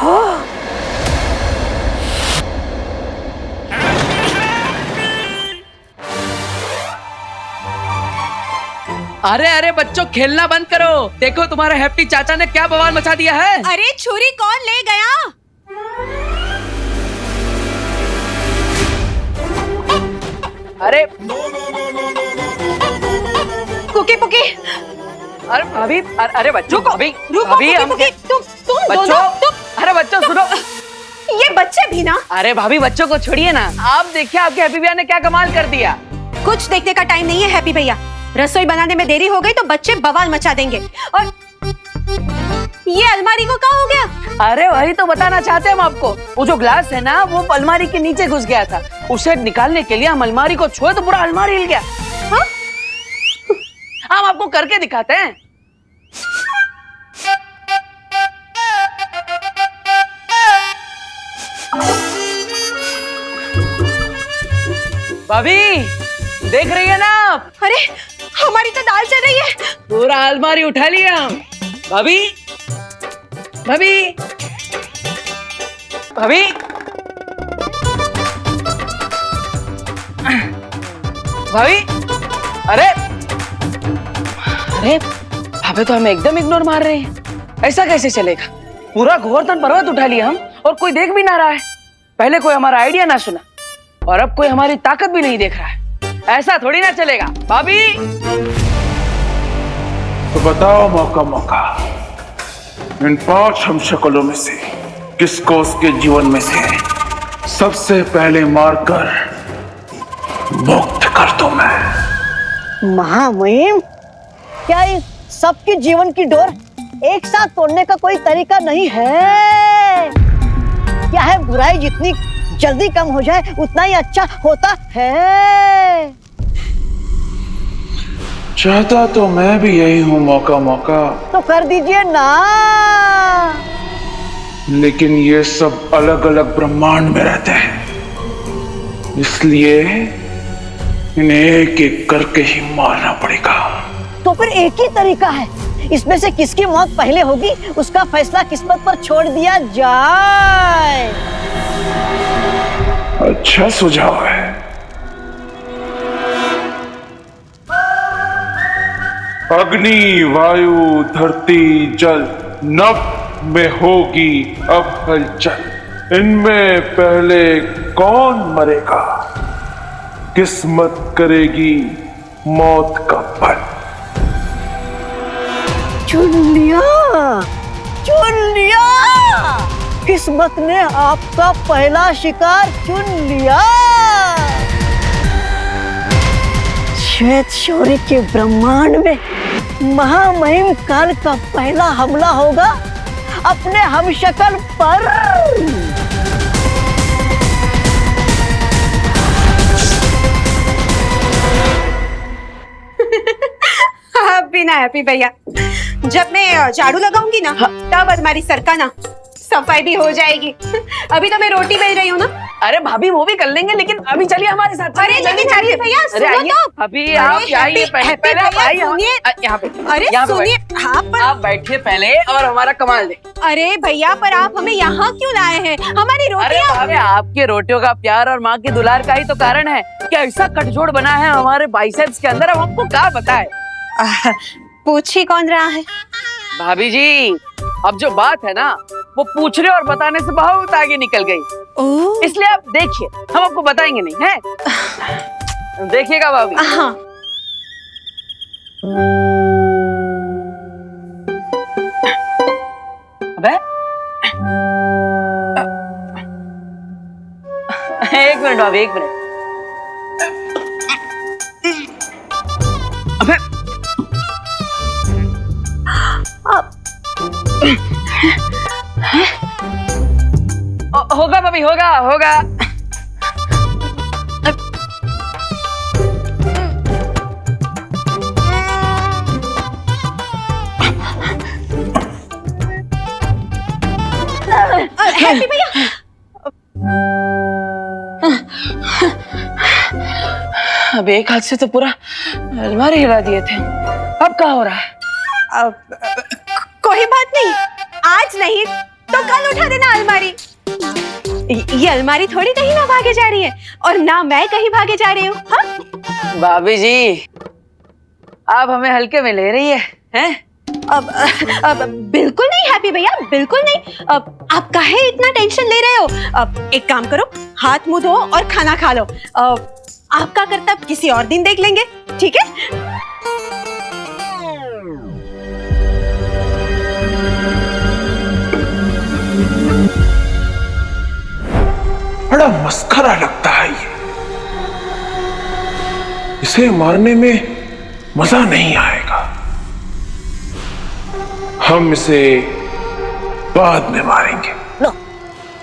हाँ। अरे अरे बच्चों, खेलना बंद करो। देखो तुम्हारे हैप्पी चाचा ने क्या बवाल मचा दिया है। अरे छुरी कौन ले गया? अरे कुकी पुकी। अरे भाभी, अरे बच्चों, भाभी भाभी हम तुम बच्चों, दोनों अरे बच्चों सुनो। ये बच्चे भी ना। अरे भाभी बच्चों को छोड़िए ना, आप देखिए आपके हैप्पी भैया ने क्या कमाल कर दिया। कुछ देखने का टाइम नहीं है हैप्पी भैया। रसोई बनाने में देरी हो गई तो बच्चे बवाल मचा देंगे। और ये अलमारी को क्या हो गया? अरे वही तो बताना चाहते हैं हम आपको। वो जो ग्लास है ना, वो अलमारी के नीचे घुस गया था। उसे निकालने के लिए हम अलमारी को छुए तो पूरा अलमारी हिल गया। हाँ? हम आपको करके दिखाते हैं। भाभी देख रही है ना आप? अरे हमारी तो दाल चल रही है। पूरा अलमारी उठा लिया हम। भाभी भाभी भाभी भाभी, अरे अरे भाभी तो हमें एकदम इग्नोर मार रहे हैं। ऐसा कैसे चलेगा? पूरा गोवर्धन पर्वत उठा लिया हम और कोई देख भी ना रहा है। पहले कोई हमारा आइडिया ना सुना और अब कोई हमारी ताकत भी नहीं देख रहा है। ऐसा थोड़ी ना चलेगा भाभी। तो बताओ मौका मौका, इन 5 हम शक्लों में से किसको उसके जीवन में से सबसे पहले मारकर मुक्त कर दूं मैं? महामहिम, क्या इस सबके जीवन की डोर एक साथ तोड़ने का कोई तरीका नहीं है? क्या है बुराई जितनी जल्दी कम हो जाए उतना ही अच्छा होता है। चाहता तो मैं भी यही हूं मौका मौका, तो कर दीजिए ना। लेकिन ये सब अलग अलग ब्रह्मांड में रहते हैं, इसलिए इन्हें एक एक करके ही मारना पड़ेगा। तो फिर एक ही तरीका है, इसमें से किसकी मौत पहले होगी उसका फैसला किस्मत पर छोड़ दिया जाए। अच्छा सुझाव है। अग्नि, वायु, धरती, जल, नभ में होगी अब हलचल। इनमें पहले कौन मरेगा, किस्मत करेगी मौत का फल। चुन लिया, चुन लिया। किस्मत ने आपका पहला शिकार चुन लिया। श्वेत शौर्य के ब्रह्मांड में महामहिम काल का पहला हमला होगा अपने हमशक्ल पर। अब भी ना हैप्पी भैया, जब मैं झाड़ू लगाऊंगी ना तब हमारी सरकाना सफाई भी हो जाएगी। अभी तो मैं रोटी बेल रही हूँ ना। अरे भाभी वो भी कर लेंगे, लेकिन अभी चलिए हमारे साथ। अरे लेकिन चलिए भैया, सुनो तो। अभी आप आइए, पहले आप आइए यहाँ पे। अरे सुनिए, हाँ पर आप बैठिए पहले और हमारा कमाल दे। अरे भैया, पर आप हमें यहाँ क्यों लाए हैं? हमारी रोटियां। अरे आपके रोटियों का प्यार और माँ के दुलार का ही तो कारण है कि ऐसा कटजोड़ बना है हमारे बाइसेप्स के अंदर। अब हमको क्या बताए? पूछ ही कौन रहा है भाभी जी? अब जो बात है ना वो पूछने और बताने से बहुत आगे निकल गई। इसलिए आप देखिए, हम आपको बताएंगे नहीं है। देखिएगा भाभी। हाँ। अबे एक मिनट भाभी, एक मिनट। अबे होगा भाभी, होगा होगा। हैप्पी भैया, अब एक हाथ से तो पूरा अलमारी हिला दिए थे। अब क्या हो रहा है? कोई बात नहीं, आज नहीं तो कल उठा देना अलमारी। ये अलमारी थोड़ी कहीं ना भागे जा रही है और ना मैं कहीं भागे जा रही हूँ। हाँ? भाभी जी, आप हमें हल्के में ले रही हैं? अब बिल्कुल नहीं हैप्पी भैया, बिल्कुल नहीं। अब आप काहे इतना टेंशन ले रहे हो? अब एक काम करो, हाथ मुंह धो और खाना खा लो। आपका कर्तव्य किसी और दिन देख लेंगे, ठीक है? बड़ा मस्खरा लगता है ये। इसे मारने में मजा नहीं आएगा, हम इसे बाद में मारेंगे। लो,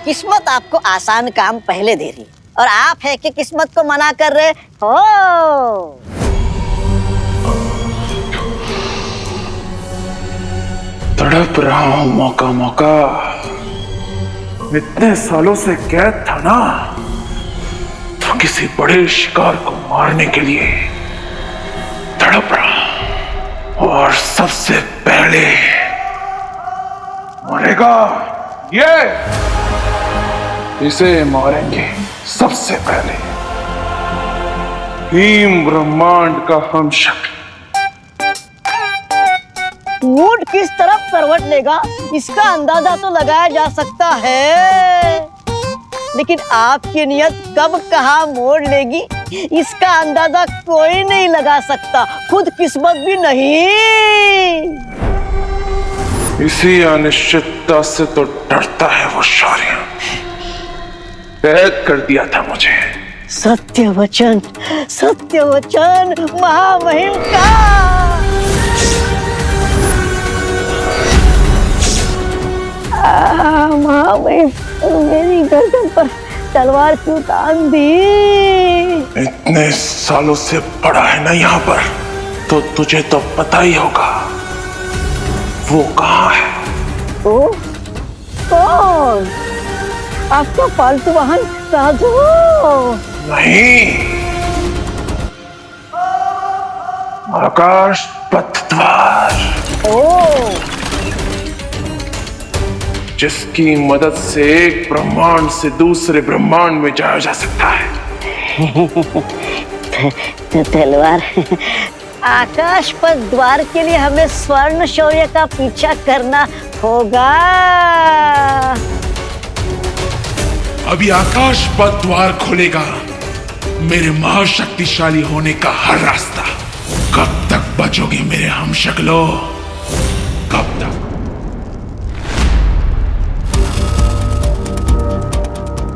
किस्मत आपको आसान काम पहले दे रही और आप है कि किस्मत को मना कर रहे हो। तड़प रहा हूं मौका मौका। इतने सालों से कैद था ना, तो किसी बड़े शिकार को मारने के लिए तड़प रहा। और सबसे पहले मरेगा ये, इसे मारेंगे सबसे पहले। अफीम ब्रह्मांड का हमशक्ल। ऊंट किस तरफ करवट लेगा इसका अंदाजा तो लगाया जा सकता है, लेकिन आपकी नियत कब कहाँ मोड़ लेगी इसका अंदाजा कोई नहीं लगा सकता, खुद किस्मत भी नहीं। इसी अनिश्चितता से तो डरता है वो शौर्य। कैद कर दिया था मुझे। सत्य वचन महामहिम का। महामहिम मेरी गर्दन पर तलवार क्यों तान दी? इतने सालों से पड़ा है ना यहाँ पर, तो तुझे तो पता ही होगा वो कहाँ है। ओ कौन? आपका पालतू वाहन राजू? नहीं, आकाश पथ द्वार, जिसकी मदद से एक ब्रह्मांड से दूसरे ब्रह्मांड में जाया जा सकता है। तलवार। आकाश पथ द्वार के लिए हमें स्वर्ण शौर्य का पीछा करना होगा। अभी आकाश पथ द्वार खोलेगा मेरे महाशक्तिशाली होने का हर रास्ता। कब तक बचोगे मेरे हमशक्लों, कब तक?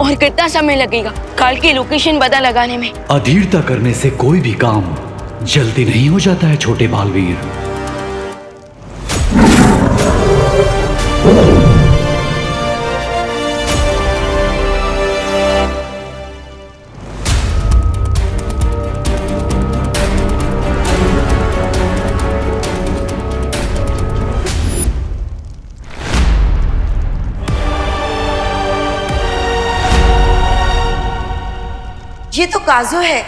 और कितना समय लगेगा काल की लोकेशन पता लगाने में? अधीरता करने से कोई भी काम जल्दी नहीं हो जाता है छोटे बालवीर। ये तो काजू है,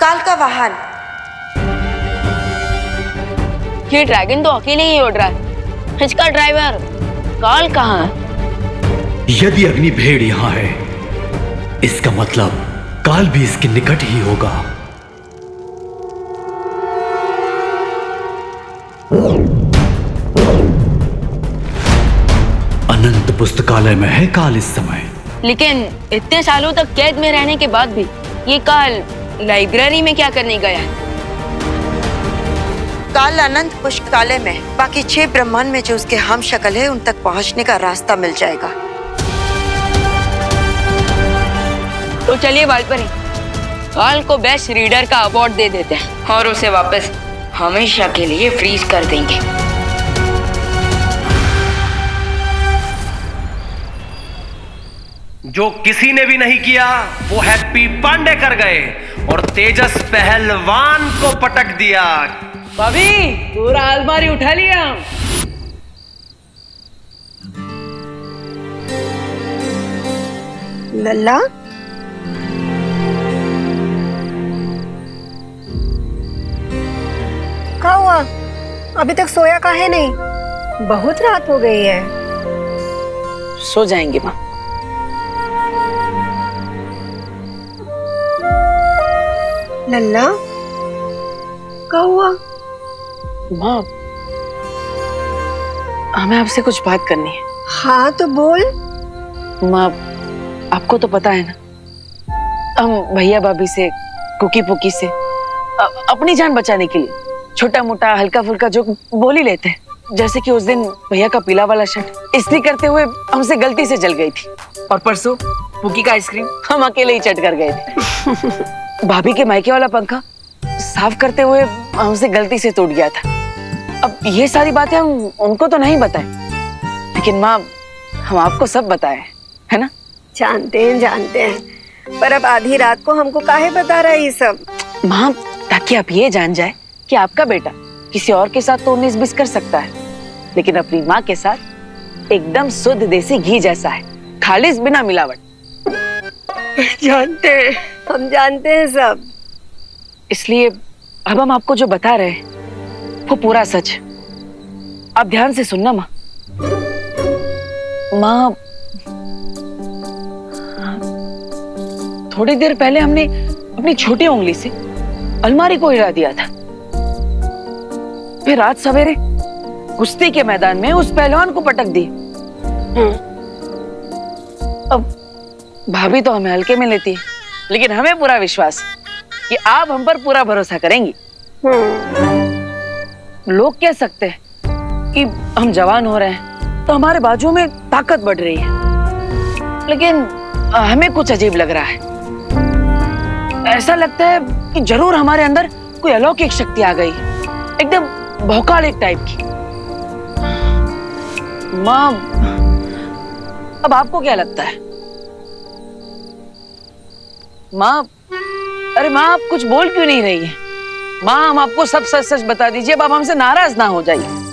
काल का वाहन। ये ड्रैगन तो अकेले ही उड़ रहा है, इसका ड्राइवर काल कहाँ है? यदि अग्नि भेड़ यहाँ है, इसका मतलब काल भी इसके निकट ही होगा। अनंत पुस्तकालय में है काल इस समय। लेकिन इतने सालों तक कैद में रहने के बाद भी ये काल लाइब्रेरी में क्या करने गया है? काल अनंत पुस्तकालय में बाकी 6 ब्रह्मांड में जो उसके हम शक्ल है उन तक पहुंचने का रास्ता मिल जाएगा। तो चलिए वालपरी, काल को बेस्ट रीडर का अवार्ड दे देते हैं और उसे वापस हमेशा के लिए फ्रीज कर देंगे। जो किसी ने भी नहीं किया वो हैप्पी पांडे कर गए और तेजस पहलवान को पटक दिया। भाभी पूरा अलमारी उठा लिया। लल्ला, क्या हुआ? अभी तक सोया काहे नहीं? बहुत रात हो गई है। सो जाएंगे माँ। लल्ला, क्या हुआ? माँ, हमें आपसे कुछ बात करनी है। हाँ तो बोल। माँ, आपको तो पता है ना, हम भैया भाभी से, कुकी पुकी से अपनी जान बचाने के लिए छोटा मोटा हल्का फुल्का जो बोल ही लेते हैं। जैसे कि उस दिन भैया का पीला वाला शर्ट इस्त्री करते हुए हमसे गलती से जल गई थी, और परसों पुकी का आइसक्रीम हम अकेले ही चट कर गए थे। भाभी के मायके वाला पंखा साफ करते हुए हमसे गलती से टूट गया था। अब ये सारी बातें हम उनको तो नहीं बताए, लेकिन माँ हम आपको सब बताए, है ना? जानते हैं, पर अब आधी रात को हमको काहे बता रहा है ये सब? माँ, ताकि आप ये जान जाए कि आपका बेटा किसी और के साथ तो 19-20 कर सकता है, लेकिन अपनी माँ के साथ एकदम शुद्ध देसी घी जैसा है, खालिस बिना मिलावट। हम जानते हैं सब। इसलिए अब हम आपको जो बता रहे हैं वो पूरा सच। आप ध्यान से सुनना माँ। माँ, थोड़ी देर पहले हमने अपनी छोटी उंगली से अलमारी को हिला दिया था। फिर रात सवेरे कुश्ती के मैदान में उस पहलवान को पटक दी। अब भाभी तो हमें हल्के में लेती है, लेकिन हमें पूरा विश्वास कि आप हम पर पूरा भरोसा करेंगी। लोग कह सकते हैं कि हम जवान हो रहे हैं तो हमारे बाजुओं में ताकत बढ़ रही है, लेकिन हमें कुछ अजीब लग रहा है। ऐसा लगता है कि जरूर हमारे अंदर कोई अलौकिक शक्ति आ गई, एकदम भौकालिक टाइप की। माँ, अब आपको क्या लगता है? माँ, अरे माँ, आप कुछ बोल क्यों नहीं रही है? माँ, हम आपको सब सच सच बता दीजिए, अब आप हमसे नाराज ना हो जाइए।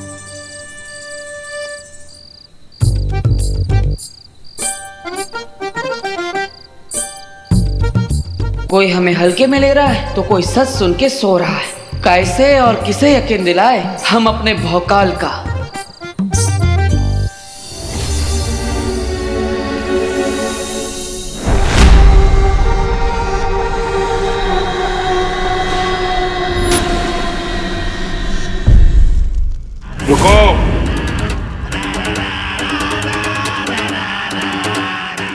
कोई हमें हल्के में ले रहा है तो कोई सच सुन के सो रहा है। कैसे और किसे यकीन दिलाए हम अपने भौकाल का? रुको,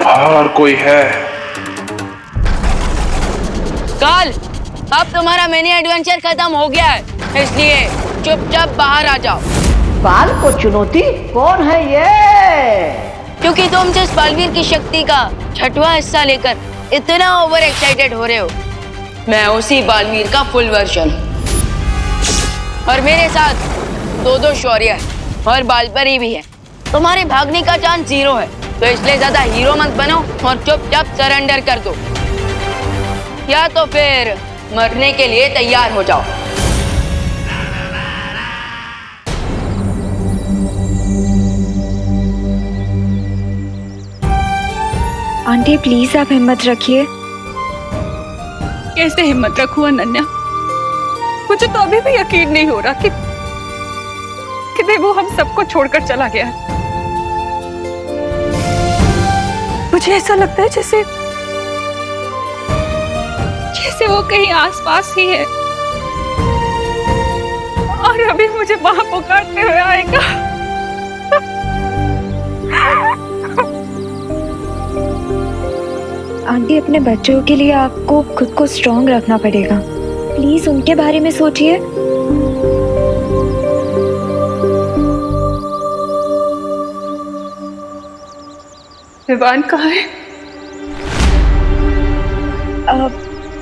बाहर कोई है? काल, अब तुम्हारा मिनी एडवेंचर खत्म हो गया है, इसलिए चुपचाप बाहर आ जाओ। काल को चुनौती? कौन है ये? क्योंकि तुम जिस बालवीर की शक्ति का 6वां हिस्सा लेकर इतना ओवर एक्साइटेड हो रहे हो, मैं उसी बालवीर का फुल वर्जन हूँ। और मेरे साथ दो शौर्य है और बालपरी भी है। तुम्हारे भागने का चांस 0 है, तो इसलिए ज्यादा हीरो मत बनो और चुपचाप सरेंडर कर दो, या तो फिर मरने के लिए तैयार हो जाओ। आंटी प्लीज आप हिम्मत रखिए। कैसे हिम्मत रखूं अनन्या? मुझे तो अभी भी यकीन नहीं हो रहा कि देवू हम सबको छोड़कर चला गया। मुझे ऐसा लगता है जैसे वो कहीं आसपास ही है और अभी मुझे वहां पुकारते हुए आएगा। आंटी अपने बच्चों के लिए आपको खुद को स्ट्रॉन्ग रखना पड़ेगा। प्लीज उनके बारे में सोचिए। विवान कहाँ है?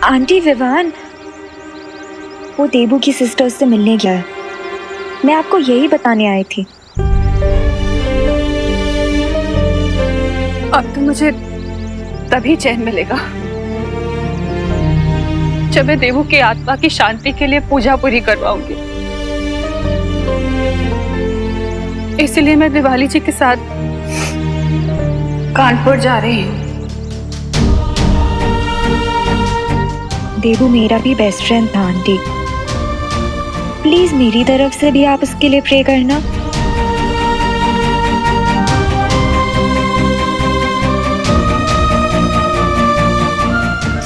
आंटी विवान वो देबू की सिस्टर्स से मिलने गया है। मैं आपको यही बताने आई थी। अब तो मुझे तभी चैन मिलेगा जब मैं देवू की आत्मा की शांति के लिए पूजा पूरी करवाऊंगी। इसलिए मैं दिवाली जी के साथ कानपुर जा रही हूँ। देवू मेरा भी बेस्ट फ्रेंड था आंटी। प्लीज मेरी तरफ से भी आप उसके लिए प्रे करना।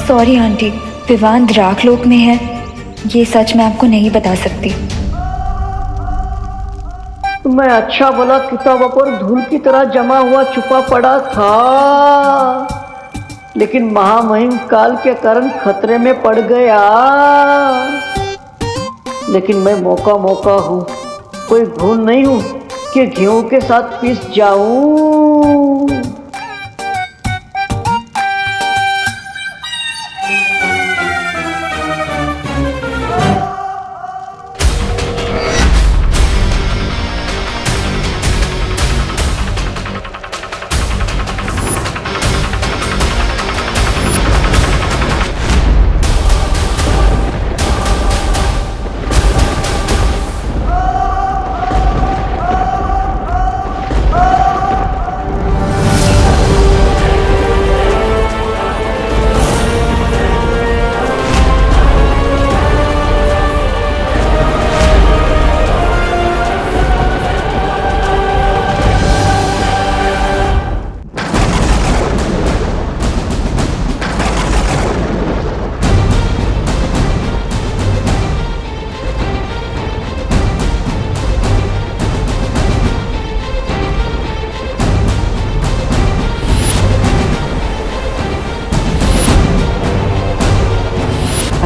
सॉरी आंटी, विवान द्राकलोक में है, ये सच मैं आपको नहीं बता सकती। मैं अच्छा भला किताबों पर धूल की तरह जमा हुआ छुपा पड़ा था, लेकिन महामहिम काल के कारण खतरे में पड़ गया। लेकिन मैं मौका हूँ, कोई घून नहीं हूँ कि गेहूं के साथ पिस जाऊं।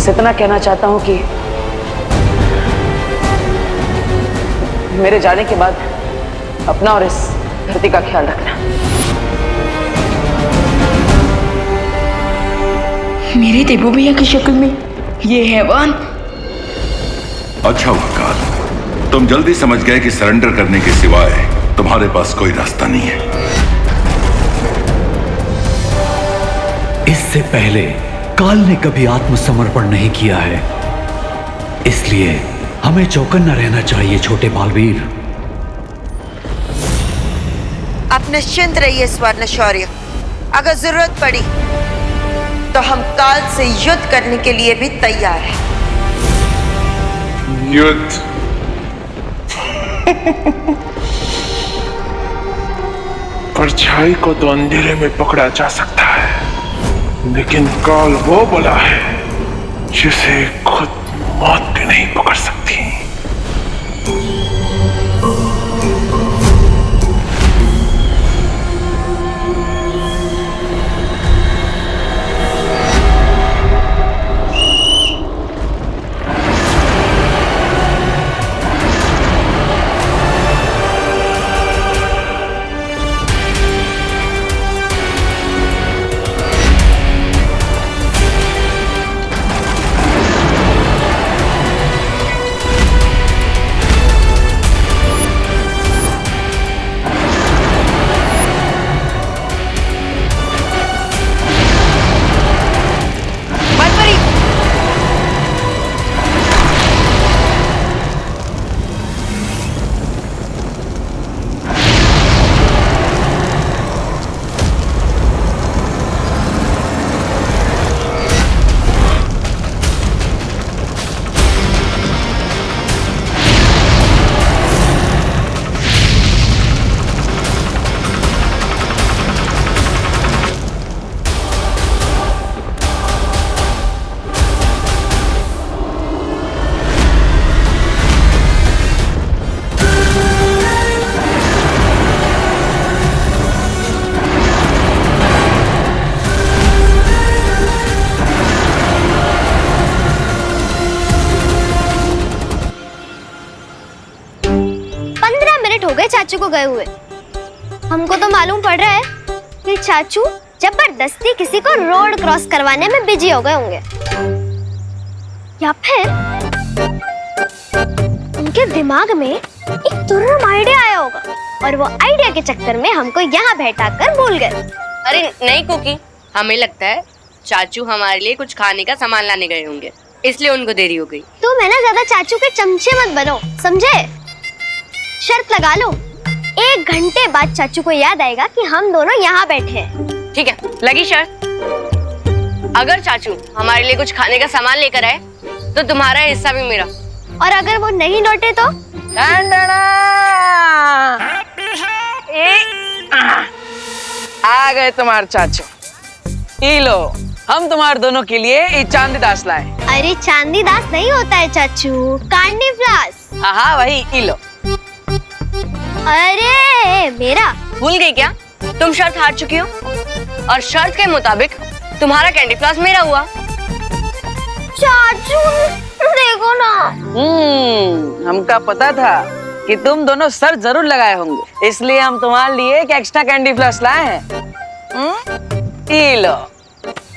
बस इतना कहना चाहता हूँ कि मेरे जाने के बाद अपना और इस धरती का ख्याल रखना। मेरे देबू भैया की शक्ल में ये हैवान। अच्छा हुआ काल, तुम जल्दी समझ गए कि सरेंडर करने के सिवाय तुम्हारे पास कोई रास्ता नहीं है। इससे पहले काल ने कभी आत्मसमर्पण नहीं किया है, इसलिए हमें चौकन्ना रहना चाहिए छोटे बालवीर। आप निश्चिंत रहिए स्वर्ण शौर्य, अगर जरूरत पड़ी तो हम काल से युद्ध करने के लिए भी तैयार हैं। युद्ध? परछाई को तो अंधेरे में पकड़ा जा सकता है, लेकिन काल वो बला है जिसे खुद मौत भी नहीं पकड़ सकती। चाचू को गए हुए। हमको तो मालूम पड़ रहा है कि चाचू जबरदस्ती किसी को रोड क्रॉस करवाने में बिजी हो गए होंगे, या फिर उनके दिमाग में एक तुर्रम आइडिया आया होगा और वो आइडिया के चक्कर में हमको यहाँ बैठाकर भूल गए। अरे नहीं कुकी, हमें लगता है चाचू हमारे लिए कुछ खाने का सामान लाने गए होंगे, इसलिए उनको देरी हो गई। तुम है ना ज्यादा चाचू के चमचे मत बनो, समझे? शर्त लगा लो, 1 घंटे बाद चाचू को याद आएगा कि हम दोनों यहाँ बैठे हैं। ठीक है, लगी शर्त। अगर चाचू हमारे लिए कुछ खाने का सामान लेकर आए तो तुम्हारा हिस्सा भी मेरा, और अगर वो नहीं लौटे तो? आ गए तुम्हारे चाचू। ई लो, हम तुम्हारे दोनों के लिए ये चांदी दास लाए। अरे चांदी दास नहीं होता है चाचू, कांडी फ्लास। हाँ वही, ई लो। अरे मेरा भूल गई क्या? तुम शर्त हार चुकी हो और शर्त के मुताबिक तुम्हारा कैंडी फ्लास मेरा हुआ। चाचू देखो ना। हमका पता था कि तुम दोनों सर जरूर लगाए होंगे, इसलिए हम तुम्हारे लिए एक एक्स्ट्रा कैंडी फ्लास लाए हैं। ई लो।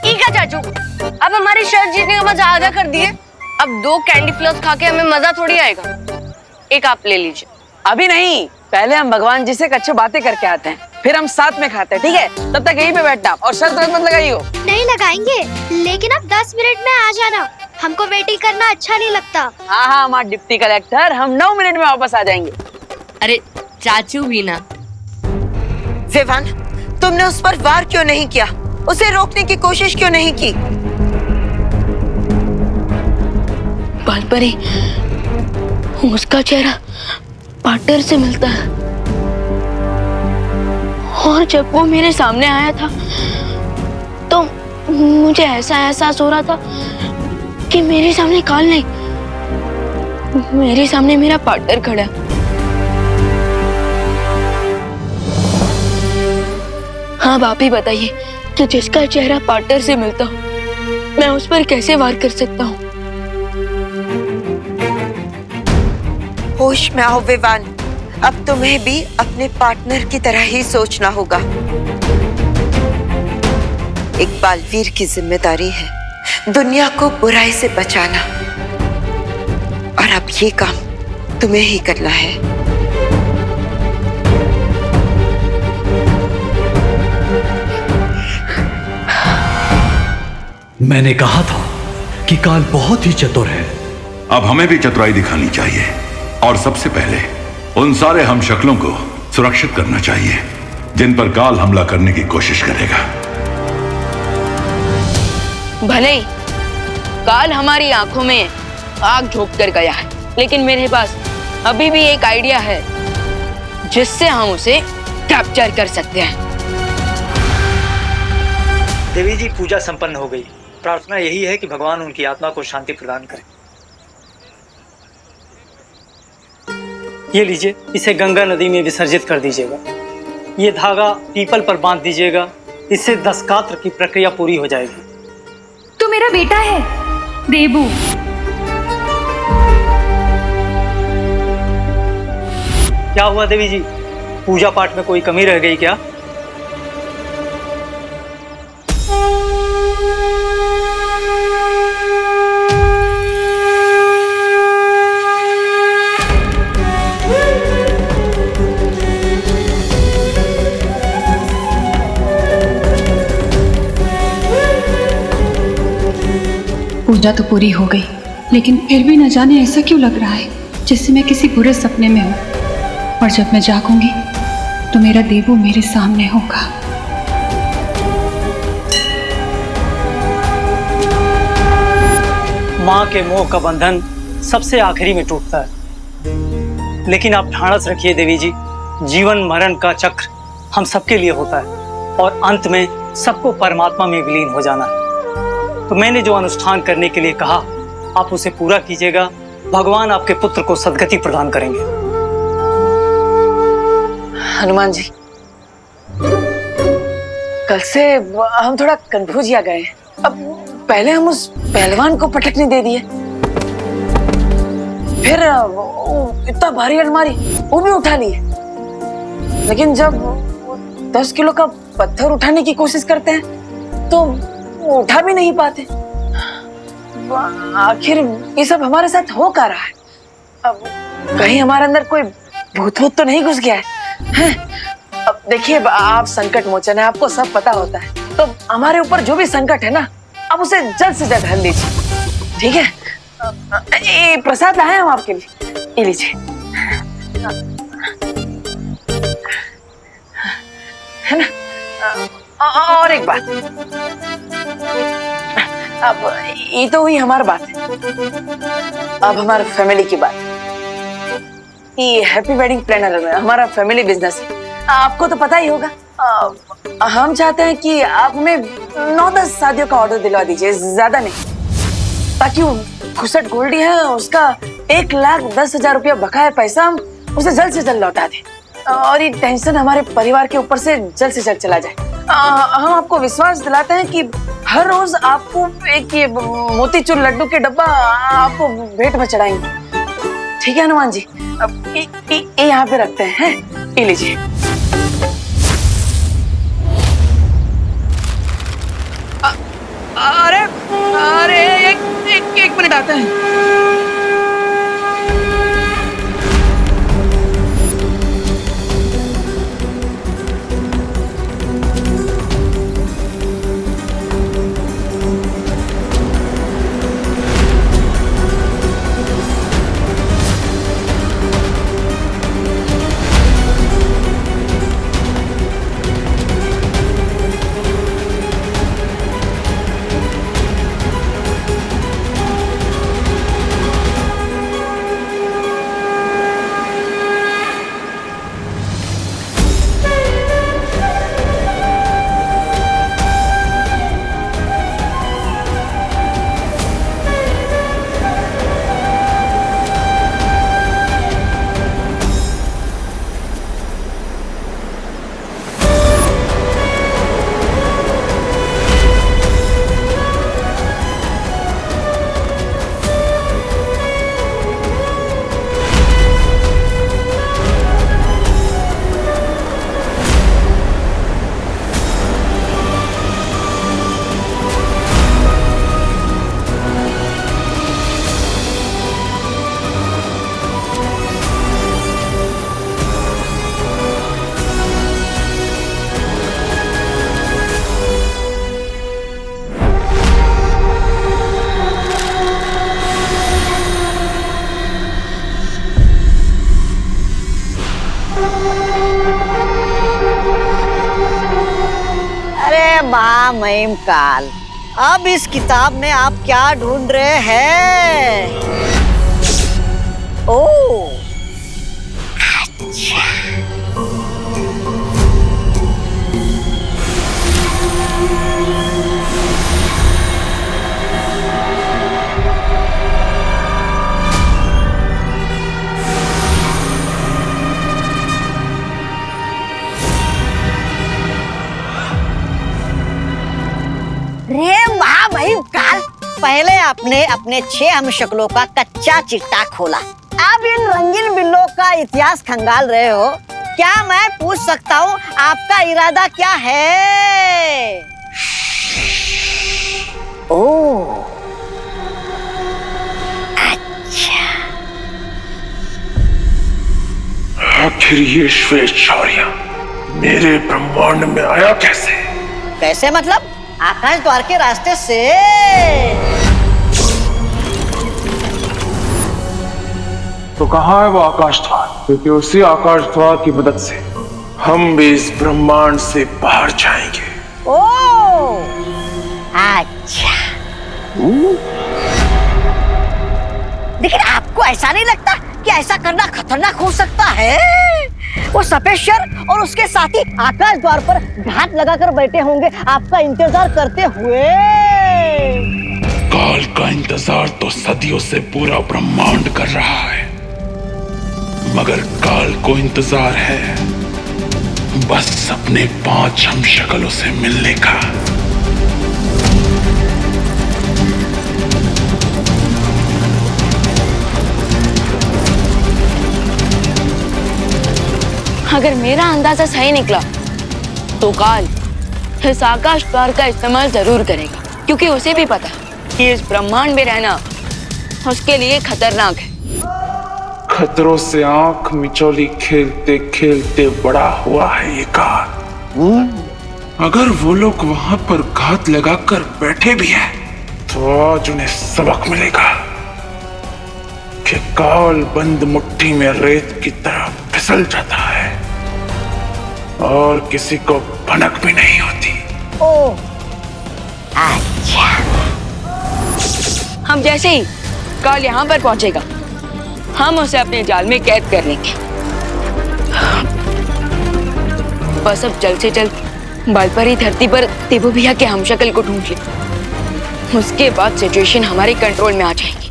ठीक है चाचू, अब हमारी शर्त जीतने का मजा आधा कर दिए। अब 2 कैंडी फ्लास खा के हमें मजा थोड़ी आएगा। एक आप ले लीजिए। अभी नहीं, पहले हम भगवान जी से अच्छी बातें करके आते हैं, फिर हम साथ में खाते हैं, ठीक है? तब तक यहीं पे बैठना और शर्त मत लगाइयो। नहीं लगाएंगे, लेकिन अब 10 मिनट में आ जाना, हमको वेटिंग करना अच्छा नहीं लगता। हाँ हमारे डिप्टी कलेक्टर, हम 9 मिनट में वापस आ जाएंगे। अरे चाचू भी ना। विवान, तुमने उस पर वार क्यों नहीं किया? उसे रोकने की कोशिश क्यों नहीं की? बालपरी, उसका चेहरा पार्टनर से मिलता है, और जब वो मेरे सामने आया था तो मुझे ऐसा एहसास हो रहा था कि मेरे सामने काल नहीं, मेरे सामने मेरा पार्टनर खड़ा है। हाँ आप ही बताइए कि जिसका चेहरा पार्टनर से मिलता हो मैं उस पर कैसे वार कर सकता हूँ? होश में आओ विवान। अब तुम्हें भी अपने पार्टनर की तरह ही सोचना होगा। एक बालवीर की जिम्मेदारी है दुनिया को बुराई से बचाना, और अब ये काम तुम्हें ही करना है। मैंने कहा था कि काल बहुत ही चतुर है। अब हमें भी चतुराई दिखानी चाहिए, और सबसे पहले उन सारे हमशक्लों को सुरक्षित करना चाहिए जिन पर काल हमला करने की कोशिश करेगा। भले ही काल हमारी आंखों में आग झोंक कर गया है, लेकिन मेरे पास अभी भी एक आइडिया है जिससे हम उसे कैप्चर कर सकते हैं। देवी जी, पूजा संपन्न हो गई। प्रार्थना यही है कि भगवान उनकी आत्मा को शांति प्रदान करें। ये लीजिए, इसे गंगा नदी में विसर्जित कर दीजिएगा। ये धागा पीपल पर बांध दीजिएगा। इससे 10 कात्र की प्रक्रिया पूरी हो जाएगी। तो मेरा बेटा है देबू। क्या हुआ देवी जी, पूजा पाठ में कोई कमी रह गई क्या? पूजा तो पूरी हो गई, लेकिन फिर भी न जाने ऐसा क्यों लग रहा है जैसे मैं किसी बुरे सपने में हूँ। और जब मैं जागूंगी तो मेरा देबू मेरे सामने होगा। माँ के मोह का बंधन सबसे आखिरी में टूटता है, लेकिन आप ढाढ़स रखिए देवी जी। जीवन मरण का चक्र हम सबके लिए होता है, और अंत में सबको परमात्मा में विलीन हो जाना है। तो मैंने जो अनुष्ठान करने के लिए कहा, आप उसे पूरा कीजिएगा। भगवान आपके पुत्र को सद्गति प्रदान करेंगे। हनुमान जी, कल से हम थोड़ा कंफ्यूज या गए। अब पहले हम उस पहलवान को पटकने दे दिए, फिर इतना भारी अलमारी वो भी उठा लिए, लेकिन जब 10 किलो का पत्थर उठाने की कोशिश करते हैं तो उठा भी नहीं पाते। आखिर ये सब हमारे साथ हो क्या रहा है? अब कहीं हमारे अंदर कोई भूत तो नहीं घुस गया है? अब देखिए, आप संकट मोचन है, आपको सब पता होता है। तो हमारे ऊपर जो भी संकट है ना, आप उसे जल्द से जल्द हल लीजिए, ठीक है? ये प्रसाद लाए हम आपके लिए, ये लीजिए। है ना? और एक बात, अब ये तो हुई हमारी बात, अब हमारे फैमिली की बात। ये हैप्पी वेडिंग प्लानर में हमारा फैमिली बिजनेस है, आपको तो पता ही होगा। हम चाहते हैं कि आप हमें 9-10 शादियों का ऑर्डर दिलवा दीजिए, ज्यादा नहीं, ताकि खुसट गोल्डी है उसका 1,10,000 रुपया बकाया पैसा हम उसे जल्द से जल्द लौटा दें, और ये टेंशन हमारे परिवार के ऊपर से जल्द से जल्द चला जाए। हम आपको विश्वास दिलाते हैं कि हर रोज आपको एक ये मोतीचूर लड्डू के डब्बा आपको भेंट में चढ़ाएंगे, ठीक है हनुमान जी? अब ये यहाँ पे रखते हैं, ये लीजिए। अरे अरे एक मिनट आते हैं। महामहिम काल, अब इस किताब में आप क्या ढूंढ रहे हैं? ओह, अच्छा। रे महामहिम काल, पहले आपने अपने 6 हमशक्लों का कच्चा चिट्टा खोला, अब इन रंगीन बिल्लों का इतिहास खंगाल रहे हो। क्या मैं पूछ सकता हूँ आपका इरादा क्या है? ओह, अच्छा। आखिर ये श्वेत शौर्य मेरे ब्रह्मांड में आया कैसे? कैसे मतलब? आकाश द्वार के रास्ते से। तो कहाँ है वो आकाश द्वार? क्योंकि उसी आकाश द्वार की मदद से हम भी इस ब्रह्मांड से बाहर जाएंगे। ओह, अच्छा। लेकिन आपको ऐसा नहीं लगता कि ऐसा करना खतरनाक हो सकता है? वो सफेद शेर और उसके साथी आकाश द्वार पर घात लगाकर बैठे होंगे आपका इंतजार करते हुए। काल का इंतजार तो सदियों से पूरा ब्रह्मांड कर रहा है, मगर काल को इंतजार है बस अपने 5 हमशक्लों से मिलने का। अगर मेरा अंदाजा सही निकला तो काल इस आकाश द्वार का इस्तेमाल जरूर करेगा, क्योंकि उसे भी पता है कि इस ब्रह्मांड में रहना उसके लिए खतरनाक है। खतरों से आंख मिचौली खेलते खेलते बड़ा हुआ है ये काल। अगर वो लोग वहां पर घात लगाकर बैठे भी हैं, तो आज उन्हें सबक मिलेगा कि काल बंद मुट्ठी में रेत की तरह फिसल जाता है और किसी को भनक भी नहीं होती। ओह, अच्छा। हम जैसे ही काल यहाँ पर पहुंचेगा, हम उसे अपने जाल में कैद कर लेंगे। बस अब जल्द से जल्द बालपरी धरती पर देबू भैया के हमशक्ल को ढूंढ ले, उसके बाद सिचुएशन हमारे कंट्रोल में आ जाएगी।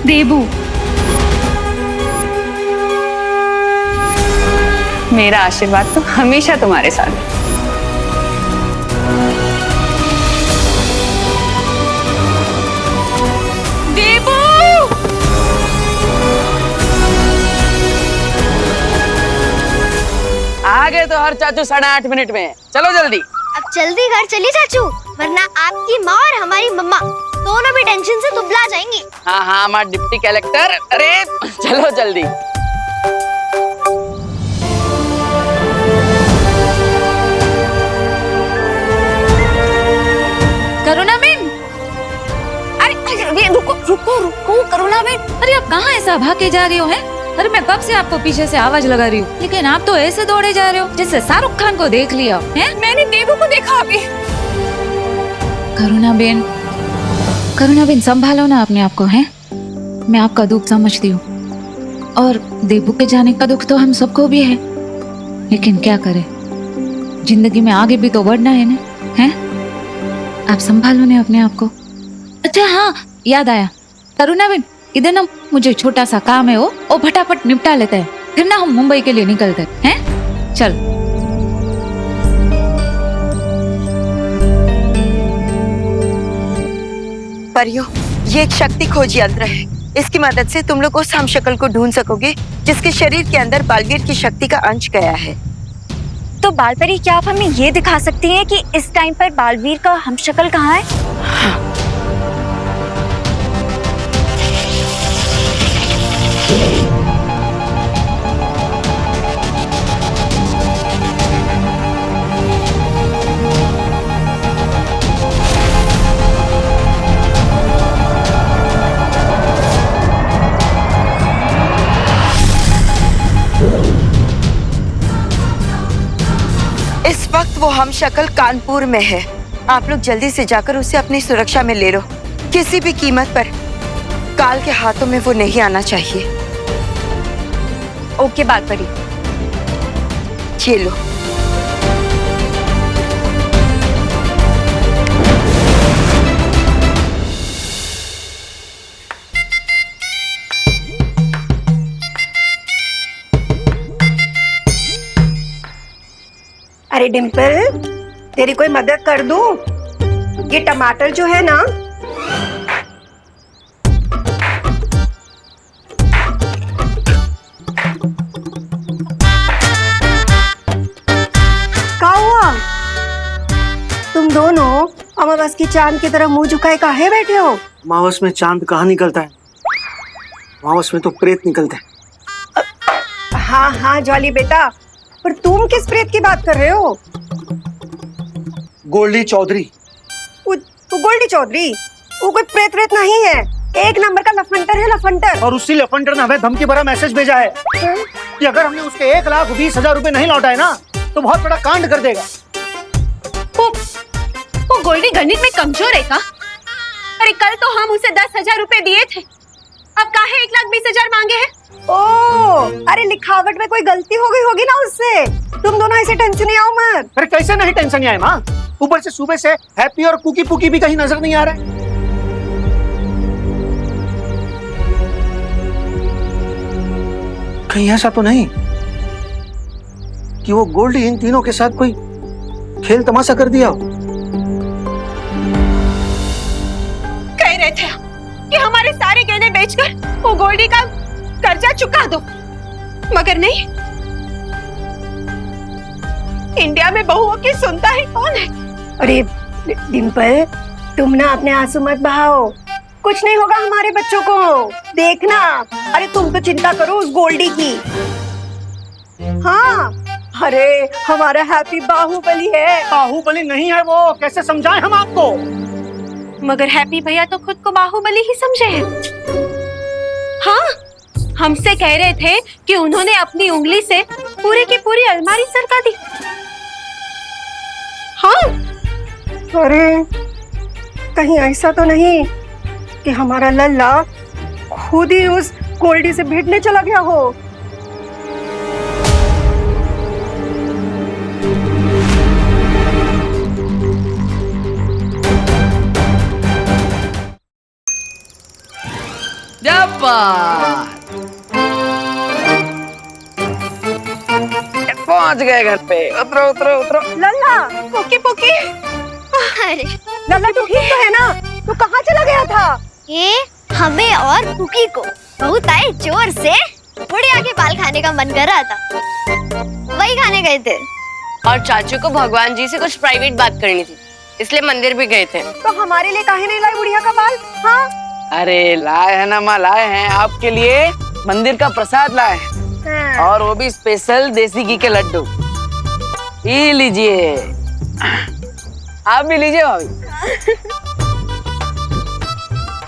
देबू, मेरा आशीर्वाद तो हमेशा तुम्हारे साथ है। देबू! आ गए तो हर चाचू 8:30 मिनट में। चलो जल्दी। अब जल्दी घर चलिए चाचू, वरना आपकी माँ और हमारी मम्मा दोनों भी टेंशन से दुबला जाएंगी। हाँ हाँ, हमारा डिप्टी कलेक्टर। अरे चलो जल्दी। करुणा बेन, अरे रुको रुको रुको करुणा बेन, अरे आप कहाँ ऐसा भाग के जा रही हो? हैं? अरे मैं कब से आपको पीछे से आवाज लगा रही हूँ, लेकिन आप तो ऐसे दौड़े जा रहे हो जैसे शाहरुख खान को देख लिया है। मैंने देबू को देखा अभी। करुणा बेन संभालो ना अपने आप को। है मैं आपका दुख समझती हूँ और देबू के जाने का दुख तो हम सबको भी है, लेकिन क्या करें, जिंदगी में आगे भी तो बढ़ना है ना। है आप संभालो ना अपने आप को। अच्छा हाँ, याद आया करुणा बेन, इधर ना मुझे छोटा सा काम है, वो फटाफट निपटा लेते हैं, फिर ना हम मुंबई के लिए निकलते हैं। चल। परियों, ये एक शक्ति खोज यंत्र है। इसकी मदद से तुम लोग उस हमशक्ल को ढूंढ सकोगे जिसके शरीर के अंदर बालवीर की शक्ति का अंश गया है। तो बालपरी, क्या आप हमें ये दिखा सकती हैं कि इस टाइम पर बालवीर का हमशक्ल कहाँ है? इस वक्त वो हमशक्ल कानपुर में है। आप लोग जल्दी से जाकर उसे अपनी सुरक्षा में ले लो। किसी भी कीमत पर काल के हाथों में वो नहीं आना चाहिए। ओके बालपरी। ये लो। अरे डिम्पल, तेरी कोई मदद कर दूं? ये टमाटर जो है ना, क्या हुआ? तुम दोनों अमावस की चांद की तरह मुंह झुकाए काहे बैठे हो? अमावस में चांद कहाँ निकलता है? अमावस में तो प्रेत निकलते हैं। हाँ हाँ जॉली बेटा, पर तुम किस प्रेत की बात कर रहे हो? गोल्डी चौधरी। वो गोल्डी चौधरी वो कोई प्रेत व्रेत नहीं है, एक नंबर का लफंटर है, लफंटर। और उसी लफंटर ने हमें धमकी भरा मैसेज भेजा है कि अगर हमने उसके 1,20,000 रुपए नहीं लौटाए ना तो बहुत बड़ा कांड कर देगा। वो गोल्डी गणित में कमजोर है का? अरे कल तो हम उसे 10,000 रुपए दिए थे, अब काहे 1,20,000 मांगे हैं? ओ, अरे लिखावट में कोई गलती हो गई होगी ना उससे। तुम दोनों ऐसे टेंशन नहीं आओ मत। अरे कैसे नहीं टेंशन आए माँ? ऊपर से सुबह से हैप्पी और कुकी पुकी भी कहीं नजर नहीं आ रहा है। कहीं ऐसा तो नहीं कि वो गोल्डी इन तीनों के साथ कोई खेल तमाशा कर दिया हो? कह रहे थे कि हमारे सारे गहने बेचकर वो गोल्डी का कर्जा चुका दो, मगर नहीं। इंडिया में बहुओं की सुनता ही कौन है? अरे डिम्पल, तुम ना अपने आंसू मत बहाओ, कुछ नहीं होगा हमारे बच्चों को, देखना। अरे तुम तो चिंता करो उस गोल्डी की। हाँ, अरे हमारा हैप्पी बाहुबली है। बाहुबली नहीं है वो, कैसे समझाएं हम आपको? मगर हैप्पी भैया तो खुद को बाहुबली ही समझे हैं। हाँ, हमसे कह रहे थे कि उन्होंने अपनी उंगली से पूरी की पूरी अलमारी सरका दी। हाँ, अरे कहीं ऐसा तो नहीं कि हमारा लल्ला खुद ही उस गोल्डी से भिड़ने चला गया हो? पहुंच गए घर पे। उतरो उतरो उतरो। लल्ला, पुकी पुकी। अरे लल्ला तू ठीक तो है ना? तू कहाँ चला गया था? ये हमें और पुकी को बहुत आए जोर से बुढ़िया के बाल खाने का मन कर रहा था, वही खाने गए थे। और चाचू को भगवान जी से कुछ प्राइवेट बात करनी थी, इसलिए मंदिर भी गए थे। तो हमारे लिए काहे नहीं लाई बुढ़िया का बाल? हाँ, अरे लाए हैं ना माँ, लाए हैं आपके लिए मंदिर का प्रसाद लाए हैं, और वो भी स्पेशल देसी घी के लड्डू। ये लीजिए, आप भी लीजिए भाभी।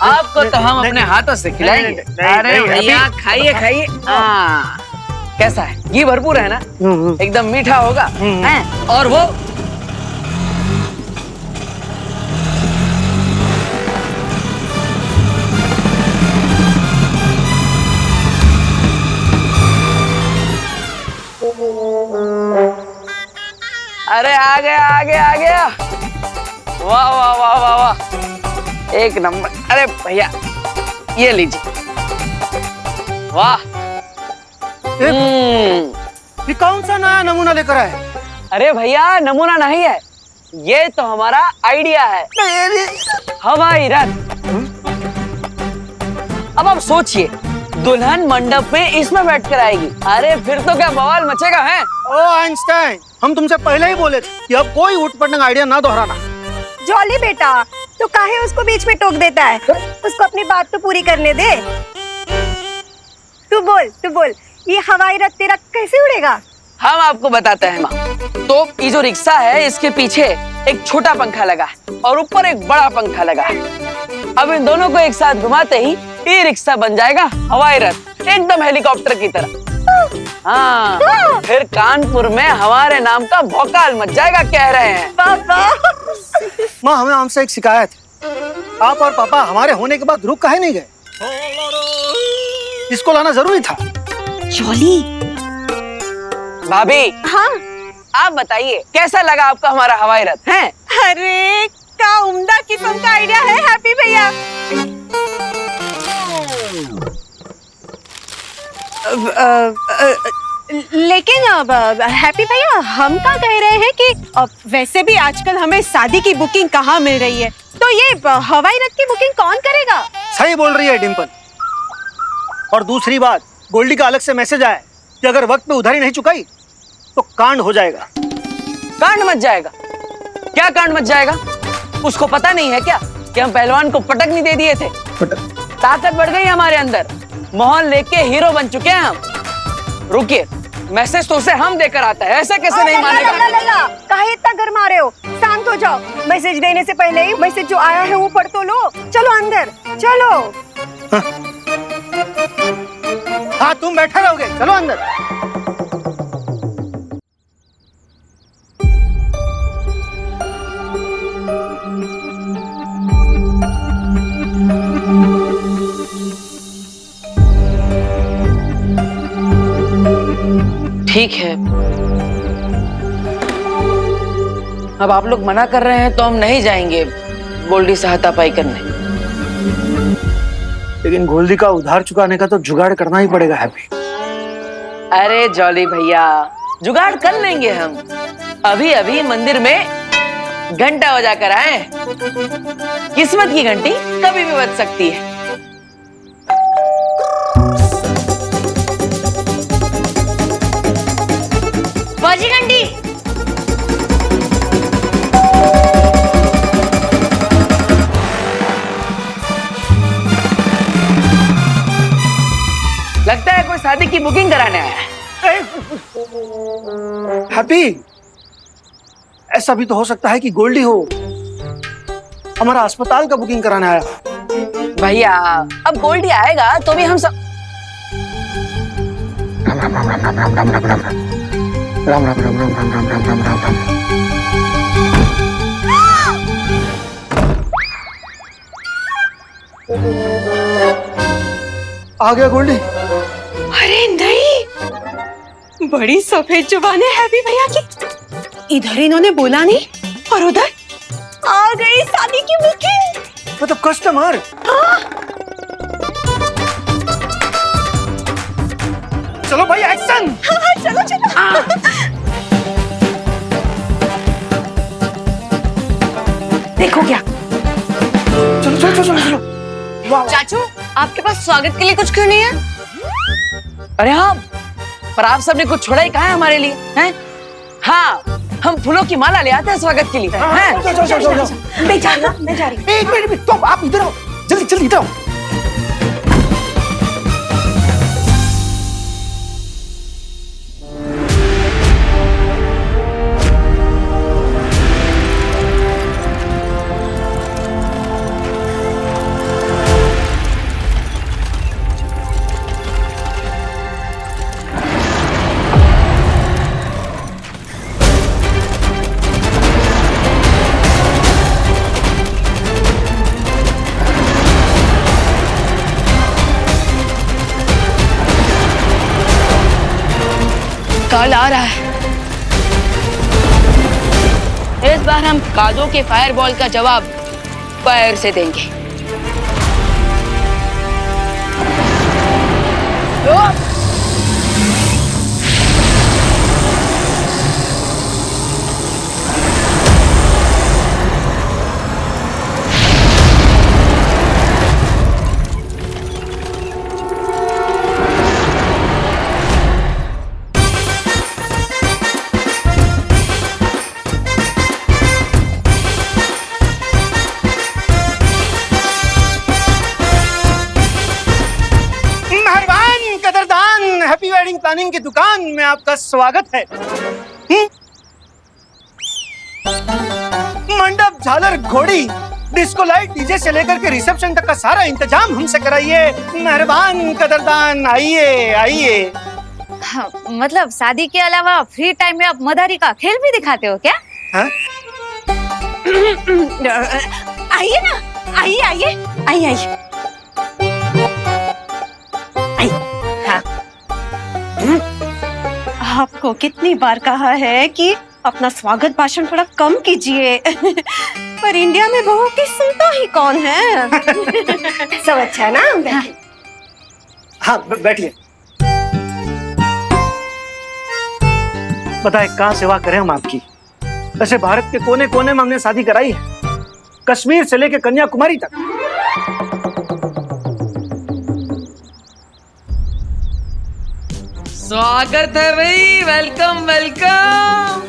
आपको तो हम अपने हाथों से खिलाएंगे। अरे भैया खाइए खाइए। हाँ, कैसा है? घी भरपूर है ना, एकदम मीठा होगा। और वो अरे आ गया आ गया आ गया। वाह वाह वाह वाह वाह, एक नंबर। अरे भैया ये लीजिए। वाह, ये कौन सा नया नमूना लेकर आए? अरे भैया नमूना नहीं है, ये तो हमारा आइडिया है, हवाई रथ। अब आप सोचिए, दुल्हन मंडप में इसमें बैठकर आएगी, अरे फिर तो क्या बवाल मचेगा है। ओ आइंस्टाइन, हम तुमसे पहले ही बोले थे कि अब कोई ऊट पटंग आइडिया ना दोहराना। जॉली बेटा, तो काहे उसको बीच में टोक देता है? उसको अपनी बात तो पूरी करने दे। तू बोल, ये हवाई रथ तेरा कैसे उड़ेगा? हम आपको बताते हैं माँ। तो ये जो रिक्शा है, इसके पीछे एक छोटा पंखा लगा है और ऊपर एक बड़ा पंखा लगा है। अब इन दोनों को एक साथ घुमाते ही ये रिक्शा बन जाएगा हवाई रथ, एकदम हेलीकॉप्टर की तरह। हाँ, फिर कानपुर में हमारे नाम का भौकाल मच जाएगा, कह रहे हैं। माँ, हमें हमसे एक शिकायत है। आप और पापा हमारे होने के बाद रुक काहे नहीं गए? इसको लाना जरूरी था। जॉली भाभी, हाँ आप बताइए कैसा लगा आपका हमारा हवाई रथ है? अरे क्या उम्दा किस्म का आइडिया है हैप्पी भैया। लेकिन अब हैप्पी भैया, हम क्या कह रहे हैं कि वैसे भी आजकल हमें शादी की बुकिंग कहाँ मिल रही है, तो ये हवाई रथ की बुकिंग कौन करेगा? सही बोल रही है डिम्पल। और दूसरी बात, गोल्डी का अलग से मैसेज आया कि अगर वक्त पे उधारी नहीं चुकाई तो कांड हो जाएगा। कांड मच जाएगा? क्या कांड मच जाएगा? उसको पता नहीं है क्या कि हम पहलवान को पटक नहीं दे दिए थे? ताकत बढ़ गई हमारे अंदर, मोहल्ले के हीरो बन चुके हैं हम। रुकिए, मैसेज तो उसे हम देकर आता है, ऐसा कैसे नहीं मानेगा? काहे इतना गरमा रहे हो? शांत हो जाओ। मैसेज देने से पहले ही मैसेज जो आया है वो पढ़ तो लो। चलो अंदर चलो। हाँ, तुम बैठे रहोगे, चलो अंदर। ठीक है, अब आप लोग मना कर रहे हैं तो हम नहीं जाएंगे गोल्डी से हाथापाई करने। लेकिन गोल्डी का उधार चुकाने का तो जुगाड़ करना ही पड़ेगा हैप्पी। अरे जॉली भैया, जुगाड़ कर लेंगे हम। अभी अभी मंदिर में घंटा बजा कर आए। किस्मत की घंटी कभी भी बज सकती है। बजी घंटी। लगता है कोई शादी की बुकिंग कराने आया है। हैप्पी, ऐसा भी तो हो सकता है कि गोल्डी हो हमारा अस्पताल का बुकिंग कराने आया। भैया, अब गोल्डी आएगा तो भी हम सब राम राम राम राम राम राम राम राम राम राम राम राम राम राम राम राम राम राम राम। आ गया गोल्डी। अरे नहीं, बड़ी सफेद जुबान है हैप्पी भैया की। इधर इन्होंने बोला नहीं और उधर आ गई शादी की बुकिंग। मतलब कस्टमर। चलो भाई, एक्शन। हाँ, चलो चलो। देखो क्या। चलो चलो चलो चलो। चाचू, आपके पास स्वागत के लिए कुछ क्यों नहीं है? अरे हाँ, पर आप सबने कुछ छोड़ा ही कहा है हमारे लिए, हैं? हाँ, हम फूलों की माला ले आते हैं स्वागत के लिए। हैं? मैं जा रही। एक मिनट, तो आप इधर आओ, जल्दी जल्दी इधर आओ। काल आ रहा है। इस बार हम कादो के फायरबॉल का जवाब फायर से देंगे। प्लानिंग की दुकान में आपका स्वागत है। मंडप, झालर, घोड़ी, डिस्को लाइट, डीजे से लेकर के रिसेप्शन तक का सारा इंतजाम हमसे कराइए। मेहरबान कदरदान, आइए आइए। हाँ, मतलब शादी के अलावा फ्री टाइम में आप मदारी का खेल भी दिखाते हो क्या? हाँ? आइए ना, आइए आइए आइए आइए। आपको कितनी बार कहा है कि अपना स्वागत भाषण थोड़ा कम कीजिए। पर इंडिया में बहू की सुनता ही कौन है। सब अच्छा है ना? हाँ, बैठिए। बताए कहाँ सेवा करें हम आपकी। वैसे भारत के कोने कोने में हमने शादी कराई है, कश्मीर से लेकर कन्याकुमारी तक। स्वागत है भाई, वेलकम वेलकम।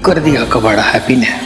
कर दिया कबाड़ा हैप्पी ने।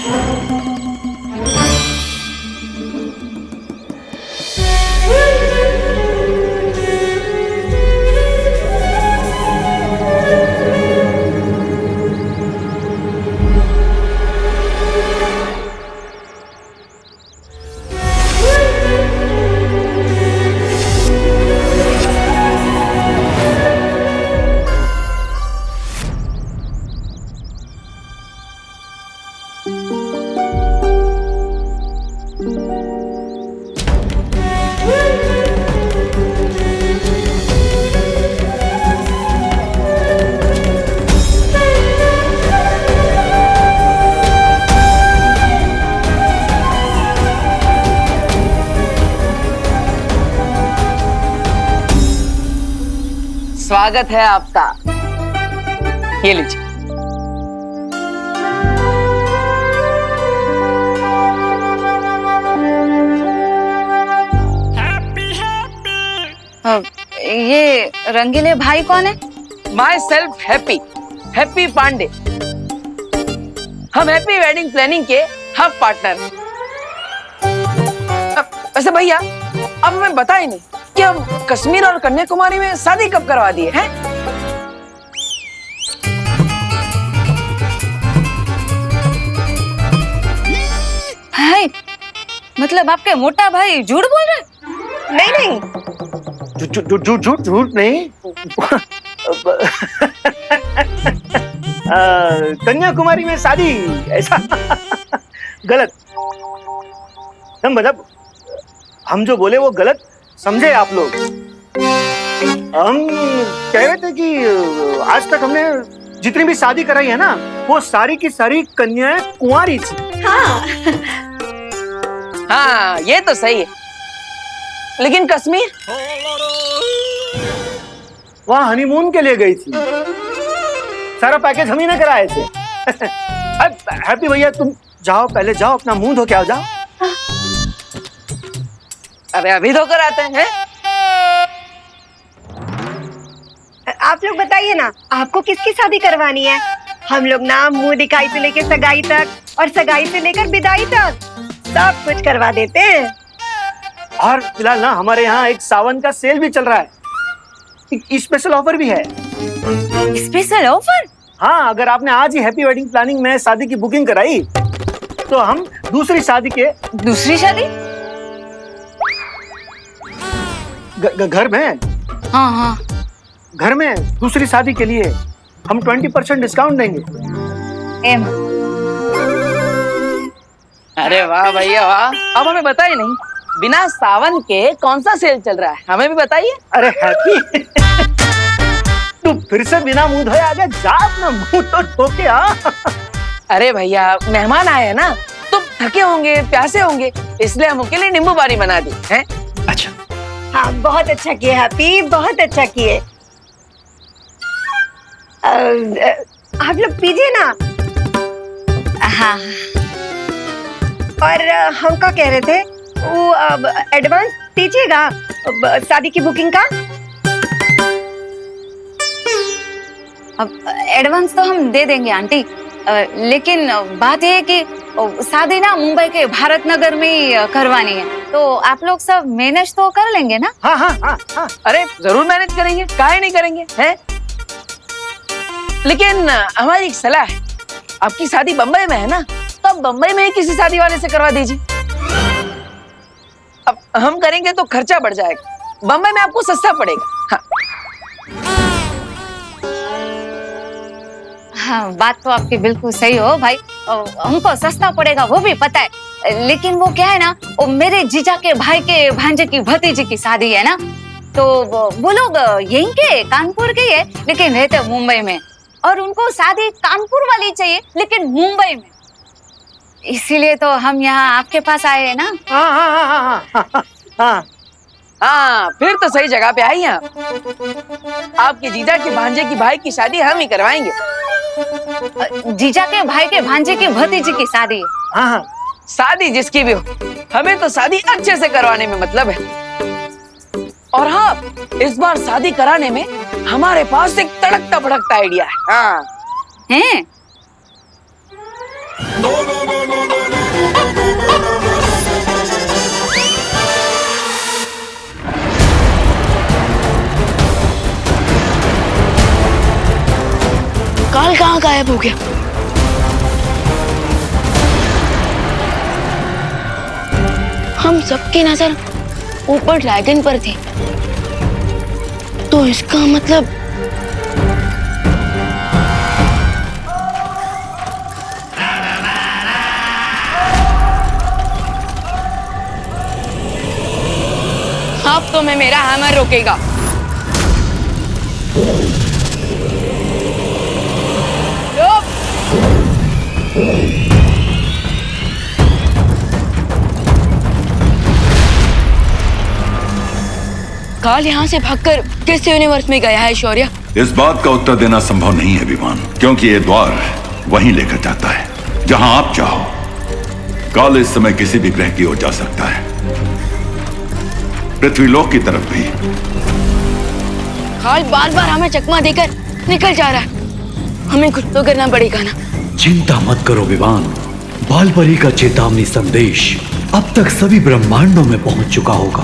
स्वागत है आपका, ये लीजिए। ये रंगीले भाई कौन है? Myself Happy, Happy Pandey. हम हैप्पी वेडिंग प्लानिंग के हम पार्टनर। वैसे भैया अब हमें बता ही नहीं कि हम कश्मीर और कन्याकुमारी में शादी कब करवा दिए हैं? हाय, मतलब आपके मोटा भाई झूठ बोल रहे? नहीं नहीं, झूठ नहीं। कन्याकुमारी में शादी, ऐसा गलत। मतलब हम जो बोले वो गलत समझे आप लोग। हम कह रहे थे कि आज तक हमने जितनी भी शादी कराई है ना, वो सारी की सारी कन्याएं कुंवारी थी। हाँ हाँ, ये तो सही है। लेकिन कश्मीर, वहाँ हनीमून के लिए गई थी। सारा पैकेज हम ही ने कराए थे। हैप्पी भैया तुम जाओ, पहले जाओ, अपना मुंह धो के आओ, जाओ। अरे अभी धोकर आते हैं। आप लोग बताइए ना, आपको किसकी शादी करवानी है? हम लोग ना मुंह दिखाई से लेकर सगाई तक और सगाई से लेकर विदाई तक सब कुछ करवा देते हैं। और फिलहाल ना हमारे यहाँ एक सावन का सेल भी चल रहा है, एक स्पेशल ऑफर भी है। Special offer? हाँ, अगर आपने आज ही हैप्पी वेडिंग प्लानिंग में शादी की बुकिंग कराई तो हम दूसरी शादी के दूसरी शादी घर में, हाँ हाँ, घर में दूसरी शादी के लिए हम 20% डिस्काउंट देंगे। एम। अरे वाह भैया वाह, अब हमें बताइए नहीं, बिना सावन के कौन सा सेल चल रहा है, हमें भी बताइए। अरे हैप्पी तू फिर से बिना मुंह धोए आ गया, जा अपना मुंह तो धो के आ। अरे भैया मेहमान आए हैं ना, तो थके होंगे, प्यासे होंगे, इसलिए हम उनके लिए नींबू पानी बना दी है। अच्छा, हाँ बहुत अच्छा किए हैप्पी, बहुत अच्छा किए। आप लोग पीजिए ना। हाँ। और हम क्या कह रहे थे, वो अब एडवांस दीजिएगा शादी की बुकिंग का। अब एडवांस तो हम दे देंगे आंटी, लेकिन बात यह है कि शादी ना मुंबई के भारत नगर में ही करवानी है, तो आप लोग सब मैनेज तो कर लेंगे ना? हाँ हाँ हाँ हाँ, अरे जरूर मैनेज करेंगे, काहे नहीं करेंगे हैं? लेकिन हमारी एक सलाह है, आपकी शादी बम्बई में है ना, तो आप बम्बई में ही किसी शादी वाले से करवा दीजिए। अब हम करेंगे तो खर्चा बढ़ जाएगा, बम्बई में आपको सस्ता पड़ेगा। हाँ हाँ, बात तो आपकी बिल्कुल सही हो भाई, हमको सस्ता पड़ेगा वो भी पता है, लेकिन वो क्या है ना, वो मेरे जीजा के भाई के भांजे की भतीजी की शादी है ना, तो वो लोग यहीं के कानपुर के है, लेकिन रहते मुंबई में, और उनको शादी कानपुर वाली चाहिए लेकिन मुंबई में, इसीलिए तो हम यहाँ आपके पास आए हैं ना। हाँ हाँ हाँ हाँ हाँ हाँ हाँ, फिर तो सही जगह पे आई हैं आप। आपके जीजा के भांजे की भाई की शादी हम ही करवाएंगे। जीजा के भाई के भांजे की भतीजी की शादी? हाँ हाँ, शादी जिसकी भी हो, हमें तो शादी अच्छे से करवाने में मतलब है। और हाँ, इस बार शादी कराने में हमारे पास एक तड़कता भड़कता आइडिया है। हाँ हैं? काल कहाँ गायब हो गया? हम सबकी नजर ऊपर ड्रैगन पर थी, तो इसका मतलब अब तो मैं मेरा हैमर रोकेगा। काल यहाँ से भागकर किस यूनिवर्स में गया है शौर्य? इस बात का उत्तर देना संभव नहीं है विमान, क्योंकि ये द्वार वहीं लेकर जाता है जहां आप चाहो। काल इस समय किसी भी ग्रह की ओर जा सकता है, पृथ्वीलोक की तरफ भी। काल बार बार हमें चकमा देकर निकल जा रहा है, हमें कुछ तो करना पड़ेगा ना। चिंता मत करो विमान, बालपरी का चेतावनी संदेश अब तक सभी ब्रह्मांडों में पहुंच चुका होगा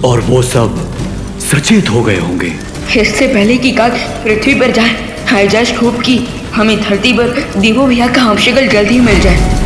और वो सब सचेत हो गए होंगे। इससे पहले कि काल पृथ्वी पर जाए, हाईजैश खूब की हमें धरती पर देवो भैया का हमशक्ल जल्द ही मिल जाए।